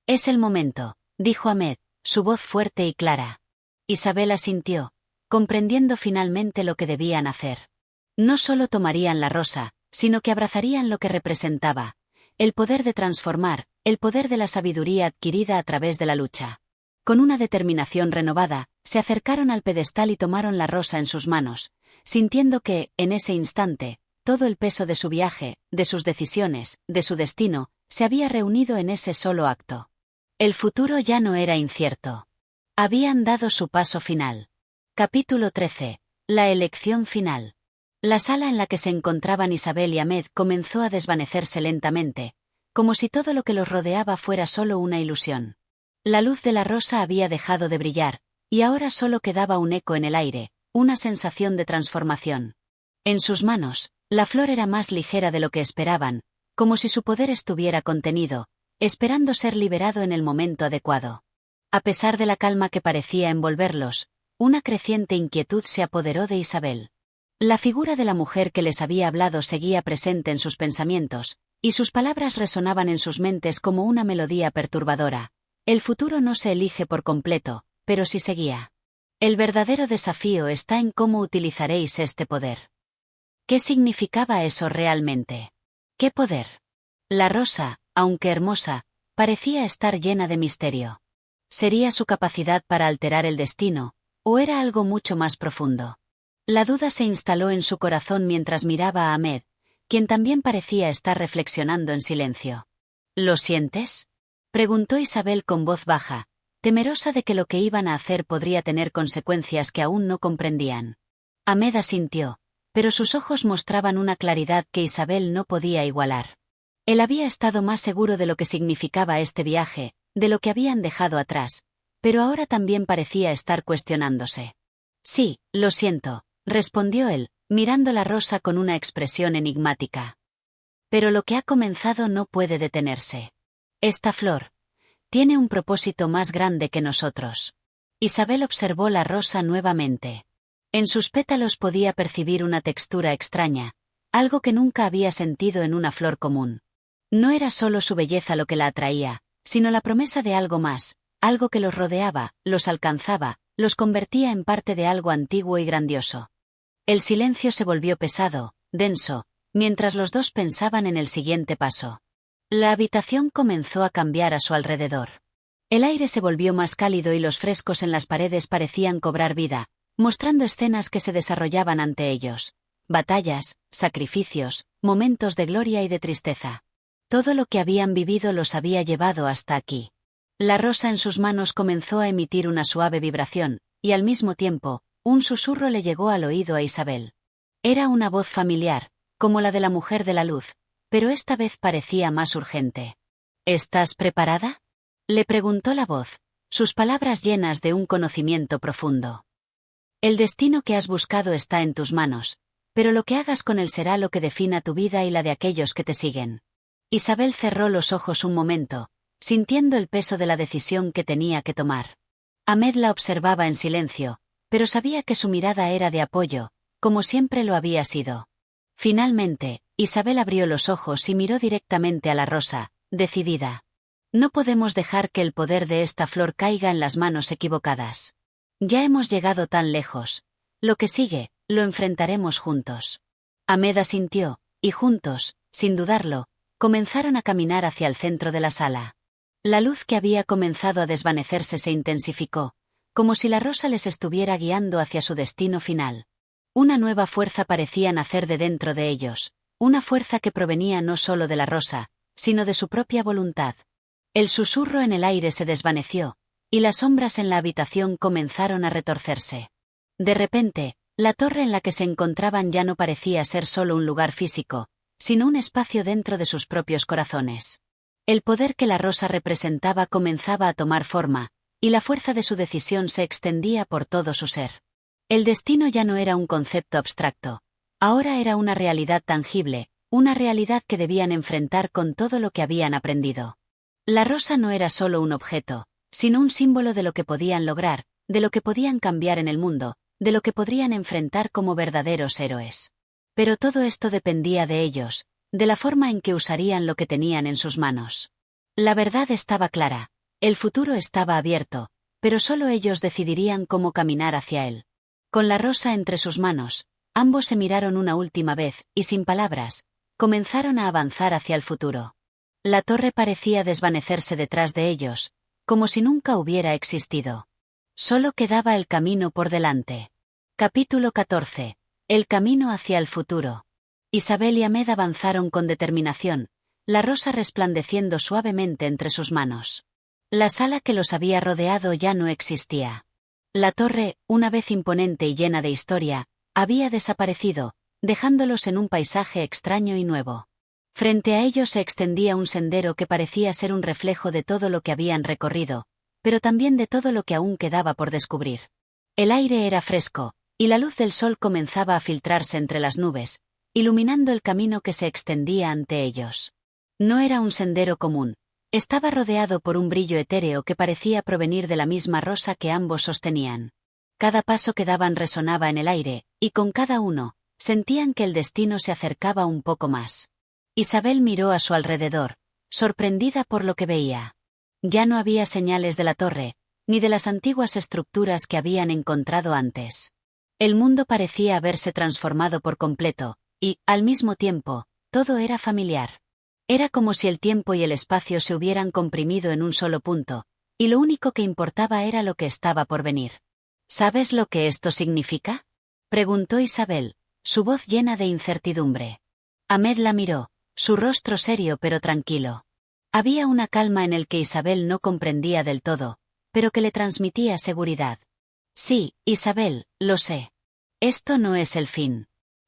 Es el momento, dijo Ahmed, su voz fuerte y clara. Isabel asintió, comprendiendo finalmente lo que debían hacer. No solo tomarían la rosa, sino que abrazarían lo que representaba, el poder de transformar, el poder de la sabiduría adquirida a través de la lucha. Con una determinación renovada, se acercaron al pedestal y tomaron la rosa en sus manos, sintiendo que, en ese instante, todo el peso de su viaje, de sus decisiones, de su destino, se había reunido en ese solo acto. El futuro ya no era incierto. Habían dado su paso final. Capítulo 13. La elección final. La sala en la que se encontraban Isabel y Ahmed comenzó a desvanecerse lentamente, como si todo lo que los rodeaba fuera solo una ilusión. La luz de la rosa había dejado de brillar, y ahora solo quedaba un eco en el aire, una sensación de transformación. En sus manos, la flor era más ligera de lo que esperaban, como si su poder estuviera contenido, esperando ser liberado en el momento adecuado. A pesar de la calma que parecía envolverlos, una creciente inquietud se apoderó de Isabel. La figura de la mujer que les había hablado seguía presente en sus pensamientos, y sus palabras resonaban en sus mentes como una melodía perturbadora. El futuro no se elige por completo, pero sí se guía. El verdadero desafío está en cómo utilizaréis este poder. ¿Qué significaba eso realmente? ¿Qué poder? La rosa, aunque hermosa, parecía estar llena de misterio. ¿Sería su capacidad para alterar el destino, o era algo mucho más profundo? La duda se instaló en su corazón mientras miraba a Ahmed, quien también parecía estar reflexionando en silencio. ¿Lo sientes?, preguntó Isabel con voz baja, temerosa de que lo que iban a hacer podría tener consecuencias que aún no comprendían. Ahmed asintió, pero sus ojos mostraban una claridad que Isabel no podía igualar. Él había estado más seguro de lo que significaba este viaje, de lo que habían dejado atrás, pero ahora también parecía estar cuestionándose. Sí, lo siento, respondió él, mirando la rosa con una expresión enigmática. Pero lo que ha comenzado no puede detenerse. Esta flor tiene un propósito más grande que nosotros. Isabel observó la rosa nuevamente. En sus pétalos podía percibir una textura extraña, algo que nunca había sentido en una flor común. No era solo su belleza lo que la atraía, sino la promesa de algo más, algo que los rodeaba, los alcanzaba, los convertía en parte de algo antiguo y grandioso. El silencio se volvió pesado, denso, mientras los dos pensaban en el siguiente paso. La habitación comenzó a cambiar a su alrededor. El aire se volvió más cálido y los frescos en las paredes parecían cobrar vida, mostrando escenas que se desarrollaban ante ellos. Batallas, sacrificios, momentos de gloria y de tristeza. Todo lo que habían vivido los había llevado hasta aquí. La rosa en sus manos comenzó a emitir una suave vibración, y al mismo tiempo, un susurro le llegó al oído a Isabel. Era una voz familiar, como la de la mujer de la luz, pero esta vez parecía más urgente. ¿Estás preparada?, le preguntó la voz, sus palabras llenas de un conocimiento profundo. El destino que has buscado está en tus manos, pero lo que hagas con él será lo que defina tu vida y la de aquellos que te siguen. Isabel cerró los ojos un momento, sintiendo el peso de la decisión que tenía que tomar. Ahmed la observaba en silencio, pero sabía que su mirada era de apoyo, como siempre lo había sido. Finalmente, Isabel abrió los ojos y miró directamente a la rosa, decidida. No podemos dejar que el poder de esta flor caiga en las manos equivocadas. Ya hemos llegado tan lejos. Lo que sigue, lo enfrentaremos juntos. Ahmed asintió, y juntos, sin dudarlo, comenzaron a caminar hacia el centro de la sala. La luz que había comenzado a desvanecerse se intensificó, como si la rosa les estuviera guiando hacia su destino final. Una nueva fuerza parecía nacer de dentro de ellos, una fuerza que provenía no solo de la rosa, sino de su propia voluntad. El susurro en el aire se desvaneció, y las sombras en la habitación comenzaron a retorcerse. De repente, la torre en la que se encontraban ya no parecía ser solo un lugar físico, sino un espacio dentro de sus propios corazones. El poder que la rosa representaba comenzaba a tomar forma, y la fuerza de su decisión se extendía por todo su ser. El destino ya no era un concepto abstracto, ahora era una realidad tangible, una realidad que debían enfrentar con todo lo que habían aprendido. La rosa no era solo un objeto, sino un símbolo de lo que podían lograr, de lo que podían cambiar en el mundo, de lo que podrían enfrentar como verdaderos héroes. Pero todo esto dependía de ellos, de la forma en que usarían lo que tenían en sus manos. La verdad estaba clara, el futuro estaba abierto, pero solo ellos decidirían cómo caminar hacia él. Con la rosa entre sus manos, ambos se miraron una última vez, y sin palabras, comenzaron a avanzar hacia el futuro. La torre parecía desvanecerse detrás de ellos, como si nunca hubiera existido. Solo quedaba el camino por delante. Capítulo 14. El camino hacia el futuro. Isabel y Ahmed avanzaron con determinación, la rosa resplandeciendo suavemente entre sus manos. La sala que los había rodeado ya no existía. La torre, una vez imponente y llena de historia, había desaparecido, dejándolos en un paisaje extraño y nuevo. Frente a ellos se extendía un sendero que parecía ser un reflejo de todo lo que habían recorrido, pero también de todo lo que aún quedaba por descubrir. El aire era fresco, y la luz del sol comenzaba a filtrarse entre las nubes, iluminando el camino que se extendía ante ellos. No era un sendero común, estaba rodeado por un brillo etéreo que parecía provenir de la misma rosa que ambos sostenían. Cada paso que daban resonaba en el aire, y con cada uno, sentían que el destino se acercaba un poco más. Isabel miró a su alrededor, sorprendida por lo que veía. Ya no había señales de la torre, ni de las antiguas estructuras que habían encontrado antes. El mundo parecía haberse transformado por completo, y, al mismo tiempo, todo era familiar. Era como si el tiempo y el espacio se hubieran comprimido en un solo punto, y lo único que importaba era lo que estaba por venir. ¿Sabes lo que esto significa?, preguntó Isabel, su voz llena de incertidumbre. Ahmed la miró, su rostro serio pero tranquilo. Había una calma en el que Isabel no comprendía del todo, pero que le transmitía seguridad. Sí, Isabel, lo sé. Esto no es el fin.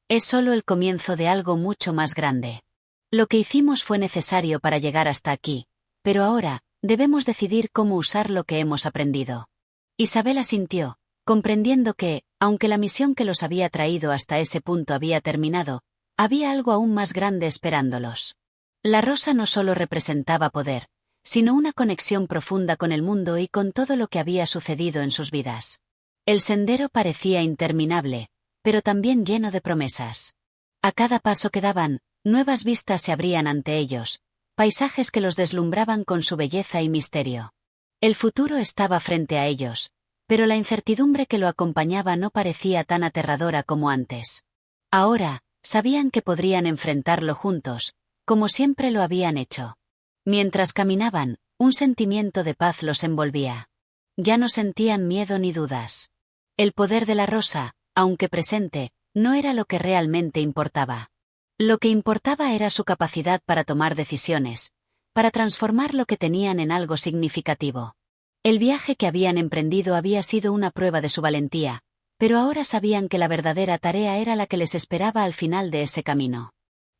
Es solo el comienzo de algo mucho más grande. Lo que hicimos fue necesario para llegar hasta aquí, pero ahora, debemos decidir cómo usar lo que hemos aprendido. Isabel asintió, comprendiendo que, aunque la misión que los había traído hasta ese punto había terminado, había algo aún más grande esperándolos. La rosa no solo representaba poder, sino una conexión profunda con el mundo y con todo lo que había sucedido en sus vidas. El sendero parecía interminable, pero también lleno de promesas. A cada paso que daban, nuevas vistas se abrían ante ellos, paisajes que los deslumbraban con su belleza y misterio. El futuro estaba frente a ellos, pero la incertidumbre que lo acompañaba no parecía tan aterradora como antes. Ahora, sabían que podrían enfrentarlo juntos, como siempre lo habían hecho. Mientras caminaban, un sentimiento de paz los envolvía. Ya no sentían miedo ni dudas. El poder de la rosa, aunque presente, no era lo que realmente importaba. Lo que importaba era su capacidad para tomar decisiones, para transformar lo que tenían en algo significativo. El viaje que habían emprendido había sido una prueba de su valentía, pero ahora sabían que la verdadera tarea era la que les esperaba al final de ese camino.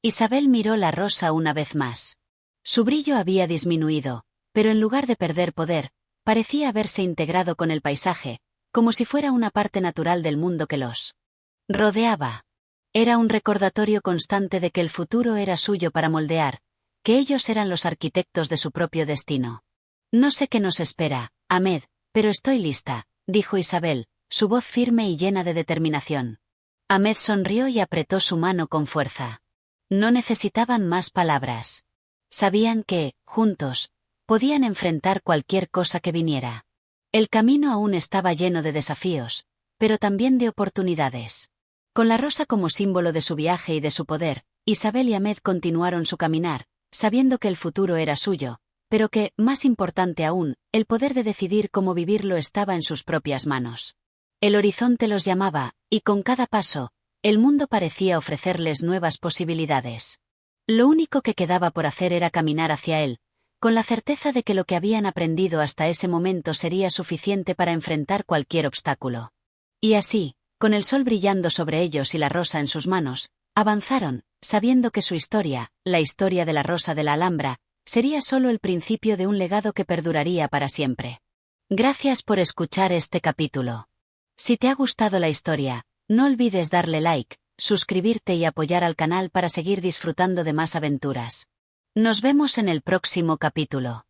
Isabel miró la rosa una vez más. Su brillo había disminuido, pero en lugar de perder poder, parecía haberse integrado con el paisaje, como si fuera una parte natural del mundo que los rodeaba. Era un recordatorio constante de que el futuro era suyo para moldear, que ellos eran los arquitectos de su propio destino. No sé qué nos espera, Ahmed, pero estoy lista, dijo Isabel, su voz firme y llena de determinación. Ahmed sonrió y apretó su mano con fuerza. No necesitaban más palabras. Sabían que, juntos, podían enfrentar cualquier cosa que viniera. El camino aún estaba lleno de desafíos, pero también de oportunidades. Con la rosa como símbolo de su viaje y de su poder, Isabel y Ahmed continuaron su caminar, sabiendo que el futuro era suyo, pero que, más importante aún, el poder de decidir cómo vivirlo estaba en sus propias manos. El horizonte los llamaba, y con cada paso, el mundo parecía ofrecerles nuevas posibilidades. Lo único que quedaba por hacer era caminar hacia él, con la certeza de que lo que habían aprendido hasta ese momento sería suficiente para enfrentar cualquier obstáculo. Y así, con el sol brillando sobre ellos y la rosa en sus manos, avanzaron, sabiendo que su historia, la historia de la rosa de la Alhambra, sería solo el principio de un legado que perduraría para siempre. Gracias por escuchar este capítulo. Si te ha gustado la historia, no olvides darle like, suscribirte y apoyar al canal para seguir disfrutando de más aventuras. Nos vemos en el próximo capítulo.